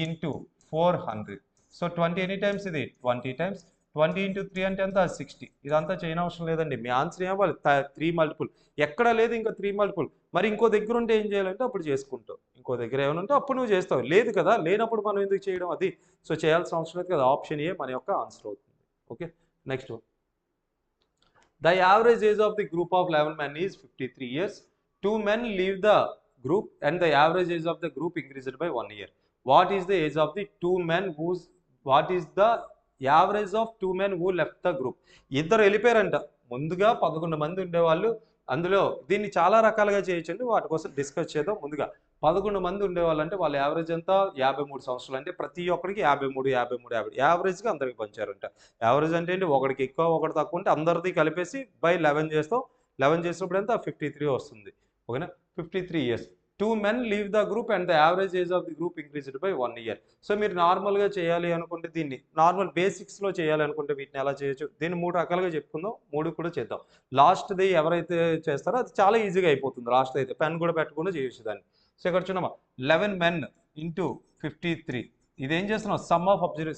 ఇంటూ 400. సో 20 ఎన్ని టైమ్స్ ఇది? 20 టైమ్స్. 20 ఇంటూ 3 అంటే ఎంత? 60. ఇదంతా చేయనవసరం లేదండి. మీ ఆన్సర్ ఏమవ్వాలి? 3 మల్టిపుల్. ఎక్కడ లేదు ఇంకా 3 మల్టిపుల్. మరి ఇంకో దగ్గర ఉంటే ఏం చేయాలంటే అప్పుడు చేసుకుంటావు. ఇంకో దగ్గర ఏమైనా ఉంటే అప్పుడు నువ్వు చేస్తావు. లేదు కదా, లేనప్పుడు మనం ఎందుకు చేయడం అది? సో చేయాల్సిన అవసరం లేదు కదా. ఆప్షన్ ఏ మన యొక్క ఆన్సర్ అవుతుంది. Okay. Next one. The average age of the group of 11 men is 53 years. 2 men leave the group and the average age of the group increased by 1 year. What is the age of the 2 men what is the average of 2 men who left the group? ఇద్దరు వెళ్ళిపోయారంట. ముందుగా 11 మంది ఉండేవాళ్ళు. అందులో దీన్ని చాలా రకాలుగా చేయొచ్చండి. వాటి కోసం డిస్కస్ చేద్దాం. ముందుగా 11 మంది ఉండేవాళ్ళు అంటే వాళ్ళ యావరేజ్ ఎంత? 53 సంవత్సరాలు. అంటే ప్రతి ఒక్కరికి 53, 53, 50 యావరేజ్గా అందరికి పంచారంట. యావరేజ్ అంటే ఏంటి? ఒకడికి ఎక్కువ ఒకటి తక్కువ ఉంటే అందరిది కలిపేసి బై 11 చేస్తాం. 11 చేసినప్పుడు ఎంత? 53 వస్తుంది. ఓకేనా? 53 years. 2 men leave the group and the average age of the group increased by 1 year. So మీరు నార్మల్గా చేయాలి అనుకుంటే దీన్ని నార్మల్ బేసిక్స్లో చేయాలి అనుకుంటే వీటిని ఎలా చేయొచ్చు? దీన్ని 3 రకాలుగా చెప్పుకుందాం. 3 కూడా చేద్దాం. లాస్ట్ది ఎవరైతే చేస్తారో అది చాలా ఈజీగా అయిపోతుంది. లాస్ట్ అయితే పెన్ కూడా పెట్టకుండా చేయొచ్చు దాన్ని. సో ఇక్కడ చూడమ్మా 11 men ఇంటూ 53. ఇదేం చేస్తున్నావు?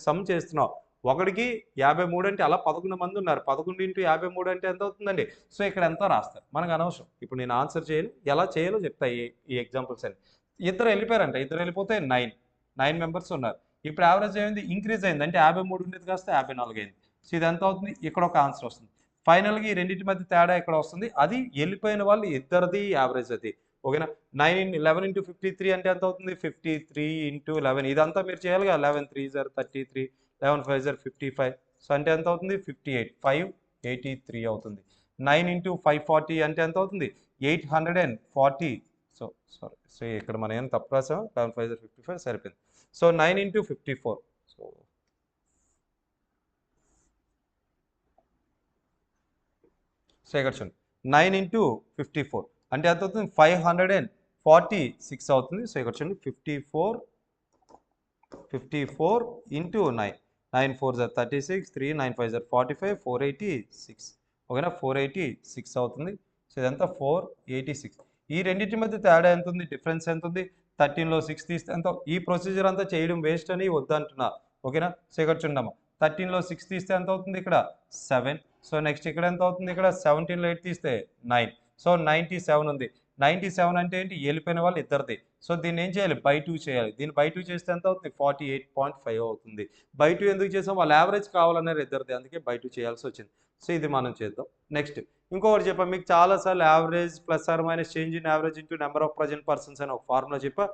సమ్ చేస్తున్నావు. ఒకడికి 53 అంటే అలా 11 మంది ఉన్నారు. 11 ఇంటూ 53 అంటే ఎంత అవుతుందండి? సో ఇక్కడ ఎంతో రాస్తారు. మనకు అనవసరం. ఇప్పుడు నేను ఆన్సర్ చేయను. ఎలా చేయాలో చెప్తా ఈ ఎగ్జాంపుల్స్ అని. ఇద్దరు వెళ్ళిపోయారంట. ఇద్దరు వెళ్ళిపోతే 9 మెంబర్స్ ఉన్నారు. ఇప్పుడు యావరేజ్ ఏమైంది? ఇంక్రీజ్ అయింది. అంటే 53 ఉండేది కాస్త 54 అయింది. సో ఇది ఎంత అవుతుంది? ఇక్కడ ఒక ఆన్సర్ వస్తుంది. ఫైనల్గా ఈ రెండింటి మధ్య తేడా ఇక్కడ వస్తుంది. అది వెళ్ళిపోయిన వాళ్ళు ఇద్దరిది యావరేజ్ అది. ఓకేనా? 11 ఇంటూ 53 అంటే ఎంత అవుతుంది? 53 ఇంటూ 11. ఇదంతా మీరు చేయాలి కదా. 11 3 జర్ 33, 11 5 జర్ 55. సో అంటే ఎంత అవుతుంది? 58. 583 అవుతుంది. 9 ఇంటూ 540 అంటే ఎంత అవుతుంది? 840. సో ఇక్కడ మనం ఏం తప్పు రాసాం? 11 5 జర్ 55 సరిపోయింది. So 9 into 54. సో ఇక్కడ చూడండి 9 ఇంటూ 54 అంటే ఎంత అవుతుంది? 546 అవుతుంది. సో ఇక్కడ చూడండి 54 ఇంటూ 9. 9 4 జర్ 36, 3 9 5 జర్ 45, 486. ఓకేనా? 486 అవుతుంది. సో ఇదంతా 486. ఈ రెండింటి మధ్య తేడా ఎంత ఉంది? డిఫరెన్స్ ఎంత ఉంది? 13లో 6 తీస్తే ఎంత? ఈ ప్రొసీజర్ అంతా చేయడం వేస్ట్ అని వద్దంటున్నా. ఓకేనా? సో ఇక్కడ చూడమ్మా 13లో 6 తీస్తే ఎంత అవుతుంది? ఇక్కడ 7. సో నెక్స్ట్ ఇక్కడ ఎంత అవుతుంది? ఇక్కడ 17లో 8 తీస్తే 9. సో 97 ఉంది. 97 అంటే ఏంటి? వెళ్ళిపోయిన వాళ్ళు ఇద్దరిది. సో దీన్ని ఏం చేయాలి? బై 2 చేయాలి. దీన్ని బై 2 చేస్తే ఎంత అవుతుంది? 48.5 అవుతుంది. బై 2 ఎందుకు చేసాం? వాళ్ళ యావరేజ్ కావాలన్నారు ఇద్దరిది. అందుకే బై 2 చేయాల్సి వచ్చింది. సో ఇది మనం చేద్దాం. నెక్స్ట్ ఇంకొకటి చెప్పా మీకు చాలాసార్లు average plus or minus change in average into number of present persons అని ఒక ఫార్ములా చెప్పా.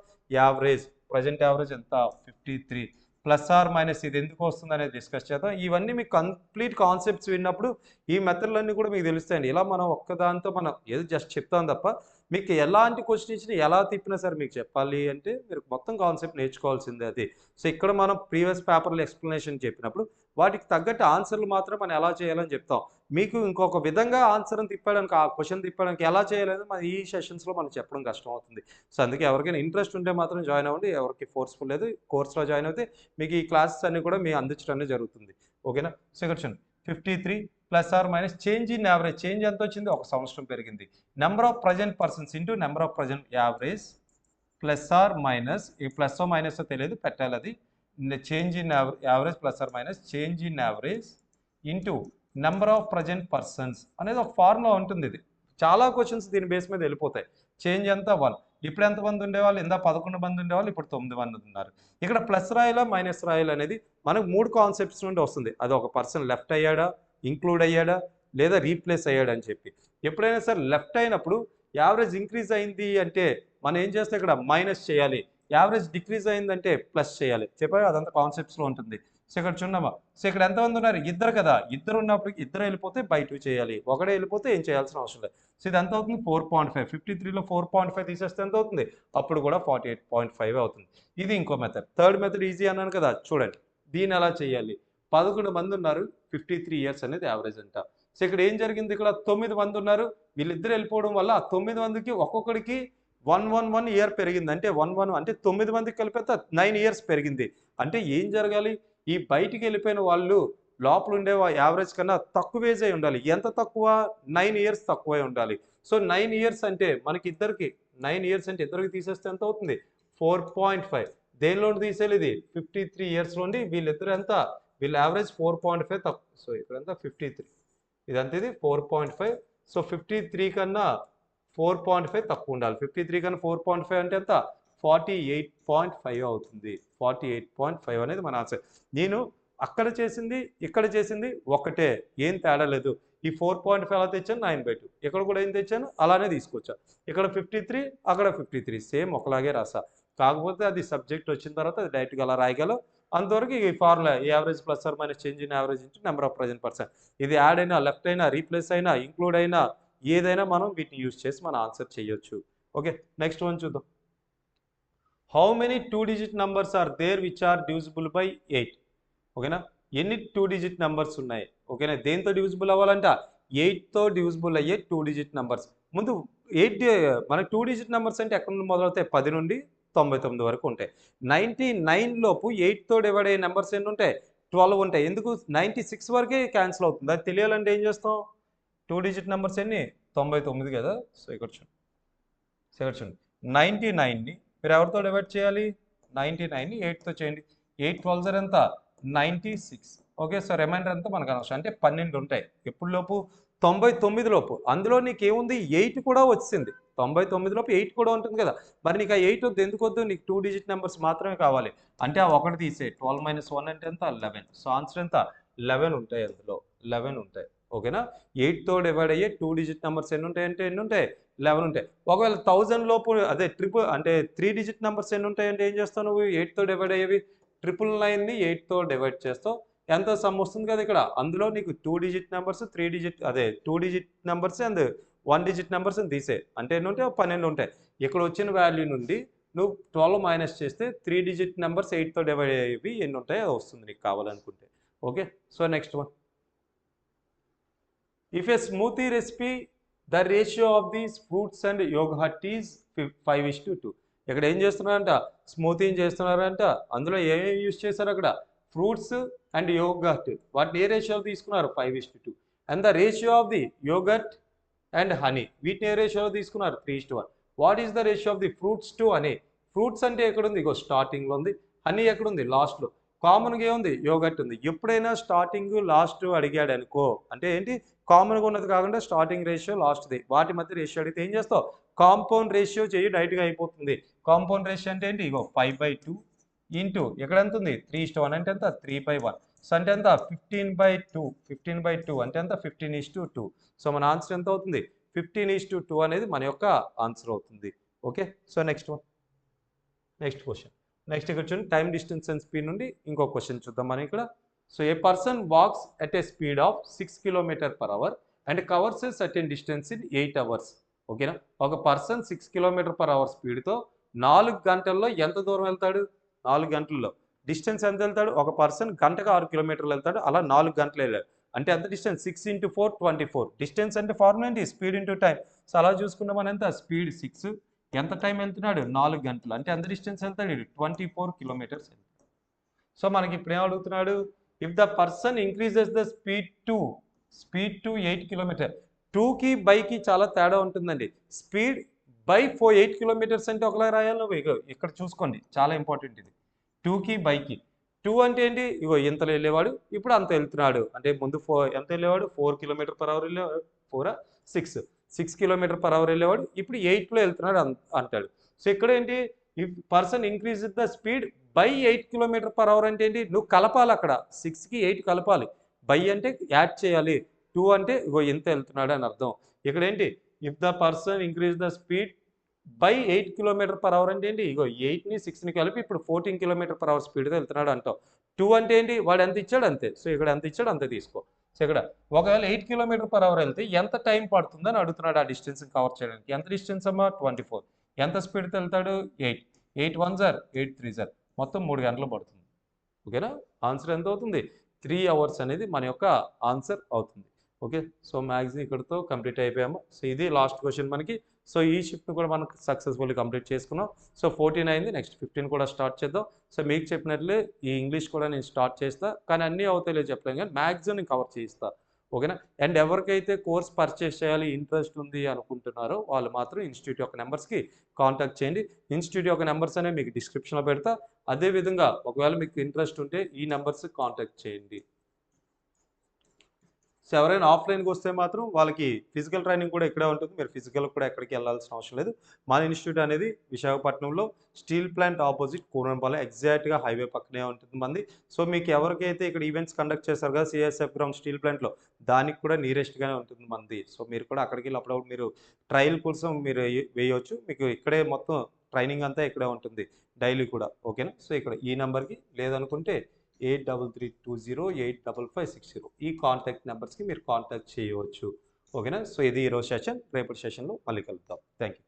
యావరేజ్ ప్రజెంట్ యావరేజ్ ఎంత? 53 ప్లస్ ఆర్ మైనస్ ఇది ఎందుకు వస్తుంది అనేది డిస్కస్ చేద్దాం. ఇవన్నీ మీకు కంప్లీట్ కాన్సెప్ట్స్ విన్నప్పుడు ఈ మెథడ్లన్నీ కూడా మీకు తెలుస్తాయండి. ఇలా మనం ఒక్కదాంతో మనం ఏదో జస్ట్ చెప్తాం తప్ప మీకు ఎలాంటి క్వశ్చన్ ఇచ్చినా ఎలా తిప్పినా సరే మీకు చెప్పాలి అంటే మీరు మొత్తం కాన్సెప్ట్ నేర్చుకోవాల్సిందే అది. సో ఇక్కడ మనం ప్రీవియస్ పేపర్లో ఎక్స్ప్లెనేషన్ చెప్పినప్పుడు వాటికి తగ్గట్టు ఆన్సర్లు మాత్రం మనం ఎలా చేయాలని చెప్తాం. మీకు ఇంకొక విధంగా ఆన్సర్ని తిప్పడానికి ఆ క్వశ్చన్ తిప్పడానికి ఎలా చేయాలని మన ఈ సెషన్స్లో మనం చెప్పడం కష్టం అవుతుంది. సో అందుకే ఎవరికైనా ఇంట్రెస్ట్ ఉంటే మాత్రం జాయిన్ అవ్వండి. ఎవరికి ఫోర్స్ఫుల్ లేదు కోర్స్లో జాయిన్ అయితే మీకు ఈ క్లాసెస్ అన్ని కూడా మీ అందించడం జరుగుతుంది. ఓకేనా? సో ఇక్కడ చూడండి 53 plus or minus change in average. Change ఎంత వచ్చింది? 1 సంవత్సరం పెరిగింది. Number of present persons into number of present average plus or minus ఈ ప్లస్ మైనస్ తెలియదు పెట్టాలి. అది change in average plus or minus change in average into number of present persons అనేది ఒక ఫార్ములా ఉంటుంది. ఇది చాలా క్వశ్చన్స్ దీని బేస్ మీద వెళ్ళిపోతాయి. చేంజ్ ఎంత? 1. ఇప్పుడు ఎంతమంది ఉండేవాళ్ళు? ఇందా 11 మంది ఉండేవాళ్ళు, ఇప్పుడు 9 మంది ఉన్నారు. ఇక్కడ ప్లస్ రాయాలా మైనస్ రాయాలా అనేది మనకు 3 కాన్సెప్ట్స్ నుండి వస్తుంది. అది ఒక పర్సన్ లెఫ్ట్ అయ్యాడా, ఇంక్లూడ్ అయ్యాడా, లేదా రీప్లేస్ అయ్యాడా అని చెప్పి. ఎప్పుడైనా సరే లెఫ్ట్ అయినప్పుడు యావరేజ్ ఇంక్రీజ్ అయింది అంటే మనం ఏం చేస్తే ఇక్కడ మైనస్ చేయాలి, యావరేజ్ డిక్రీజ్ అయిందంటే ప్లస్ చేయాలి. చెప్పాలి అదంతా కాన్సెప్ట్స్లో ఉంటుంది. సో ఇక్కడ చూడమ్మా, సో ఇక్కడ ఎంతమంది ఉన్నారు, ఇద్దరు కదా, ఇద్దరు ఉన్నప్పుడు ఇద్దరు వెళ్ళిపోతే బై 2 చేయాలి, ఒకడే వెళ్ళిపోతే ఏం చేయాల్సిన అవసరం లేదు. సో ఇది ఎంత అవుతుంది 4.5, 53లో 4.5 తీసేస్తే ఎంత అవుతుంది, అప్పుడు కూడా 48.5 అవుతుంది. ఇది ఇంకో మెథడ్. థర్డ్ మెథడ్ ఈజీ అన్నాను కదా, చూడండి దీన్ని ఎలా చేయాలి. 11 మంది ఉన్నారు, 53 ఇయర్స్ అనేది యావరేజ్ అంట. సో ఇక్కడ ఏం జరిగింది, ఇక్కడ 9 మంది ఉన్నారు, వీళ్ళిద్దరు వెళ్ళిపోవడం వల్ల 9 మందికి ఒక్కొక్కడికి 1 ఇయర్ పెరిగింది. అంటే 1 అంటే 9 మందికి కలిపితే 9 ఇయర్స్ పెరిగింది. అంటే ఏం జరగాలి, ఈ బయటికి వెళ్ళిపోయిన వాళ్ళు లోపల ఉండే యావరేజ్ కన్నా తక్కువ ఏజ్ అయి ఉండాలి. ఎంత తక్కువ, 9 ఇయర్స్ తక్కువై ఉండాలి. సో 9 ఇయర్స్ అంటే మనకి ఇద్దరికి 9 ఇయర్స్ అంటే ఇద్దరికి తీసేస్తే ఎంత అవుతుంది 4.5. దేనిలో తీసేయాలి, ఇది 53 ఇయర్స్ నుండి వీళ్ళిద్దరు ఎంత, వీళ్ళ యావరేజ్ 4.5 తక్కువ. సో ఇక్కడ ఎంత 53, ఇదంతా ఇది 4.5. సో 53 కన్నా 4.5 తక్కువ ఉండాలి. 53 కన్నా 4.5 అంటే ఎంత 48.5 అవుతుంది. 48.5 అనేది మన ఆన్సర్. నేను అక్కడ చేసింది ఇక్కడ చేసింది ఒకటే, ఏం తేడా లేదు. ఈ 4.5 ఎలా తెచ్చాను 9/2, ఇక్కడ కూడా ఏం తెచ్చాను అలానే తీసుకొచ్చా. ఇక్కడ 53 అక్కడ 53 సేమ్ ఒకలాగే రాసా. కాకపోతే అది సబ్జెక్ట్ వచ్చిన తర్వాత అది డైరెక్ట్గా అలా రాయగలం. అంతవరకు ఈ formula average plus or minus change in average into number of present person. ఇది యాడ్ అయినా, లెఫ్ట్ అయినా, రీప్లేస్ అయినా, ఇంక్లూడ్ అయినా, ఏదైనా మనం వీటిని యూజ్ చేసి మనం ఆన్సర్ చేయొచ్చు. ఓకే, నెక్స్ట్ వన్ చూద్దాం. How many 2 digit numbers are there which are divisible by 8? ఓకేనా, ఎన్ని 2 డిజిట్ నంబర్స్ ఉన్నాయి? ఓకేనా, దేంతో డివిజిబుల్ అవ్వాలంట 8తో డివిజిబుల్ అయ్యే 2 డిజిట్ నంబర్స్. ముందు 8 మనకి 2 డిజిట్ నంబర్స్ అంటే ఎక్కడ నుండి మొదలవుతాయి, 10 నుండి 99 వరకు ఉంటాయి. 99 లోపు 8తో డివైడ్ అయ్యే నెంబర్స్ ఎన్ని ఉంటాయి, 12 ఉంటాయి. ఎందుకు 96 వరకే క్యాన్సిల్ అవుతుంది. అది తెలియాలంటే ఏం చేస్తాం, 2 డిజిట్ నెంబర్స్ ఎన్ని 99 కదా. సో ఇక్కడ చూడండి, 99ని మీరు ఎవరితో డివైడ్ చేయాలి, 99ని 8తో చేయండి. 8 12 ఎంత 96. ఓకే, సో రిమైండర్ అంతా మనకు అనవసరం. అంటే 12 ఉంటాయి. ఎప్పుడు లోపు 99 లోపు. అందులో నీకు ఏముంది 8 కూడా వచ్చింది. 99 లోపు 8 కూడా ఉంటుంది కదా. మరి నీకు ఆ 8 వద్దు, ఎందుకు వద్దు, నీకు 2 డిజిట్ నెంబర్స్ మాత్రమే కావాలి. అంటే ఆ ఒకటి తీసే 12 - 1 అంటే ఎంత 11. సో ఆన్సర్ ఎంత 11 ఉంటాయి, అందులో 11 ఉంటాయి. ఓకేనా, 8తో డివైడ్ అయ్యే 2 డిజిట్ నెంబర్స్ ఎన్ని ఉంటాయి అంటే ఎన్ని ఉంటాయి 11 ఉంటాయి. ఒకవేళ 1000 లోపు అదే ట్రిపుల్ అంటే 3 డిజిట్ నెంబర్స్ ఎన్ని ఉంటాయి అంటే ఏం చేస్తావు నువ్వు, 8తో డివైడ్ అయ్యేవి 999ని 8తో డివైడ్ చేస్తావు, ఎంత సమ్ వస్తుంది కదా ఇక్కడ. అందులో నీకు 2 డిజిట్ నెంబర్స్ 3 డిజిట్ అదే 2 digit numbers and 1 digit numbers తీసే, అంటే ఎన్ని ఉంటాయి 12 ఉంటాయి. ఇక్కడ వచ్చిన వాల్యూ నుండి నువ్వు 12 మైనస్ చేస్తే 3 డిజిట్ నెంబర్స్ 8తో డివైడ్ అయ్యేవి ఎన్ని ఉంటాయో అది వస్తుంది నీకు కావాలనుకుంటే. Okay, so next one. If a smoothie recipe, the ratio of these fruits and yogurt is 5:2. ఇక్కడ ఏం చేస్తున్నారంట, స్మూతీ చేస్తున్నారంట. అందులో ఏమేమి యూజ్ చేశారు అక్కడ, ఫ్రూట్స్ అండ్ యోగర్ట్. వాటిని ఏ రేషియోలో తీసుకున్నారు 5:2. And the ratio of the yoghurt and honey, వీటిని ఏ రేషియోలో తీసుకున్నారు 3:1. What is the ratio of the fruits to honey? Fruits అంటే ఎక్కడుంది, ఇగో స్టార్టింగ్లో ఉంది. హనీ ఎక్కడుంది, లాస్ట్లో. కామన్గా ఏముంది, యోగర్ట్ ఉంది. ఎప్పుడైనా స్టార్టింగ్ లాస్ట్ అడిగాడు అనుకో, అంటే ఏంటి కామన్గా ఉన్నది కాకుండా స్టార్టింగ్ రేషియో లాస్ట్ది, వాటి మధ్య రేషియో అడిగితే ఏం చేస్తావు, కాంపౌండ్ రేషియో చేయి, డైరెక్ట్గా అయిపోతుంది. కాంపౌండ్ రేషియో అంటే ఏంటి, ఇగో 5/2 ఇంటూ ఎక్కడ ఎంత ఉంది 3:1 అంటే ఎంత 3/1. సో అంటే ఎంత 15/2. 15/2 అంటే ఎంత 15:2. సో మన ఆన్సర్ ఎంత అవుతుంది 15:2 అనేది మన యొక్క ఆన్సర్ అవుతుంది. Okay, so next one, next question. Next ఇక్కడ చూడండి, టైమ్ డిస్టెన్స్ అండ్ స్పీడ్ నుండి ఇంకో క్వశ్చన్ చూద్దాం మనం ఇక్కడ. So a person walks at a speed of 6 km/h and covers a certain distance in 8 hours. ఓకేనా, ఒక పర్సన్ 6 km/h స్పీడ్తో 4 గంటల్లో ఎంత దూరం వెళ్తాడు, 4 గంటల్లో డిస్టెన్స్ ఎంత వెళ్తాడు, ఒక పర్సన్ గంటకు 6 కిలోమీటర్లు వెళ్తాడు, అలా 4 గంటలు వెళ్ళాడు. అంటే ఎంత డిస్టెన్స్ 6 × 4 24. డిస్టెన్స్ అంటే ఫార్ములా ఏంటి, స్పీడ్ ఇంటూ టైం. సో అలా చూసుకున్నాం మనం, ఎంత స్పీడ్ 6, ఎంత టైం వెళ్తున్నాడు 4 గంటలు, అంటే ఎంత డిస్టెన్స్ వెళ్తాడు 24 కిలోమీటర్స్. సో మనకి ఇప్పుడు ఏం అడుగుతున్నాడు, if the person increases the speed to 8 km. 2కి బైకి చాలా తేడా ఉంటుందండి. స్పీడ్ బై 8 kilometers అంటే ఒకలా రాయాలి నువ్వు. ఇక్కడ చూసుకోండి, చాలా ఇంపార్టెంట్ ఇది. 2కి బైకి 2 అంటే ఏంటి, ఇగో ఇంతలో వెళ్ళేవాడు ఇప్పుడు అంత వెళ్తున్నాడు, అంటే ముందు ఎంత వెళ్ళేవాడు 4 km/h వెళ్ళేవాడు, 6 km/h వెళ్ళేవాడు, ఇప్పుడు 8లో వెళ్తున్నాడు అంటాడు. సో ఇక్కడ ఏంటి, if person increase the speed by 8 km/h అంటే ఏంటి, నువ్వు కలపాలి అక్కడ 6కి 8 కలపాలి. బై అంటే యాడ్ చేయాలి, 2 అంటే ఇగో ఎంత వెళ్తున్నాడు అని అర్థం. ఇక్కడ ఏంటి if the person increase the speed by 8 km/h అంటే ఏంటి? ఇగో 8ని 6ని కలిపి ఇప్పుడు 14 km/h స్పీడ్‌తో వెళ్తున్నాడు అంటాం. 2 అంటే ఏంటి? వాడు ఎంత ఇచ్చాడు అంతే. సో ఇక్కడ ఎంత ఇచ్చాడో అంతే తీసుకో. సో ఇక్కడ ఒకవేళ 8 km/h వెళ్తే ఎంత టైం పడుతుందని అడుగుతున్నాడు ఆ డిస్టెన్స్‌ని కవర్ చేయడానికి. ఎంత డిస్టెన్స్ అమ్మా? 24. ఎంత స్పీడ్‌తో వెళ్తాడు? 8. 8 వన్స్ ఆర్ 8 త్రీస్ ఆర్ మొత్తం 3 గంటలు పడుతుంది. ఓకేనా? ఆన్సర్ ఎంత అవుతుంది? 3 అవర్స్ అనేది మన యొక్క ఆన్సర్ అవుతుంది. ఓకే. సో మ్యాక్సిమం ఇక్కడితో కంప్లీట్ అయిపోయాము. సో ఇది లాస్ట్ క్వెషన్ మనకి. సో ఈ షిఫ్ట్‌ని కూడా మనం సక్సెస్‌ఫుల్లీ కంప్లీట్ చేసుకున్నాం. సో 14 అయింది. నెక్స్ట్ 15 కూడా స్టార్ట్ చేద్దాం. సో మీకు చెప్పినట్లే ఈ ఇంగ్లీష్ కూడా నేను స్టార్ట్ చేస్తా. కానీ అన్నీ అవుతాయో చెప్పలేను కానీ మ్యాక్సిమం నేను కవర్ చేయిస్తా. ఓకేనా? అండ్ ఎవరికైతే కోర్స్ పర్చేస్ చేయాలి ఇంట్రెస్ట్ ఉంది అనుకుంటున్నారో వాళ్ళు మాత్రం ఇన్‌స్టిట్యూట్ యొక్క నంబర్స్‌కి కాంటాక్ట్ చేయండి. ఇన్‌స్టిట్యూట్ యొక్క నంబర్స్ అనేవి మీకు డిస్క్రిప్షన్‌లో పెడతా. అదే విధంగా ఒకవేళ మీకు ఇంట్రెస్ట్ ఉంటే ఈ నంబర్స్‌కి కాంటాక్ట్ చేయండి. సో ఎవరైనా ఆఫ్‌లైన్‌కి వస్తే మాత్రం వాళ్ళకి ఫిజికల్ ట్రైనింగ్ కూడా ఇక్కడే ఉంటుంది. మీరు ఫిజికల్‌కి కూడా ఎక్కడికి వెళ్ళాల్సిన అవసరం లేదు. మన ఇన్‌స్టిట్యూట్ అనేది విశాఖపట్నంలో స్టీల్ ప్లాంట్ ఆపోజిట్ కూనంపాలెం ఎగ్జాక్ట్‌గా హైవే పక్కనే ఉంటుంది మనది. సో మీకు ఎవరికైతే ఇక్కడ ఈవెంట్స్ కండక్ట్ చేస్తారు కదా! సీఎస్ఎఫ్ గ్రౌండ్ స్టీల్ ప్లాంట్‌లో దానికి కూడా నియరెస్ట్‌గానే ఉంటుంది మనది. సో మీరు కూడా అక్కడికెళ్ళి అప్పుడప్పుడు మీరు ట్రయల్ కోసం మీరు వేయొచ్చు. మీకు ఇక్కడే మొత్తం ట్రైనింగ్ అంతా ఇక్కడే ఉంటుంది. డైలీ కూడా. ఓకేనా? సో ఇక్కడ ఈ నంబర్‌కి లేదనుకుంటే 8332085560 ఈ కాంటాక్ట్ నెంబర్స్‌కి మీరు కాంటాక్ట్ చేయవచ్చు. ఓకేనా? సో ఇది ఈరోజు సెషన్. రేపటి సెషన్‌లో మళ్ళీ కలుద్దాం. Thank you.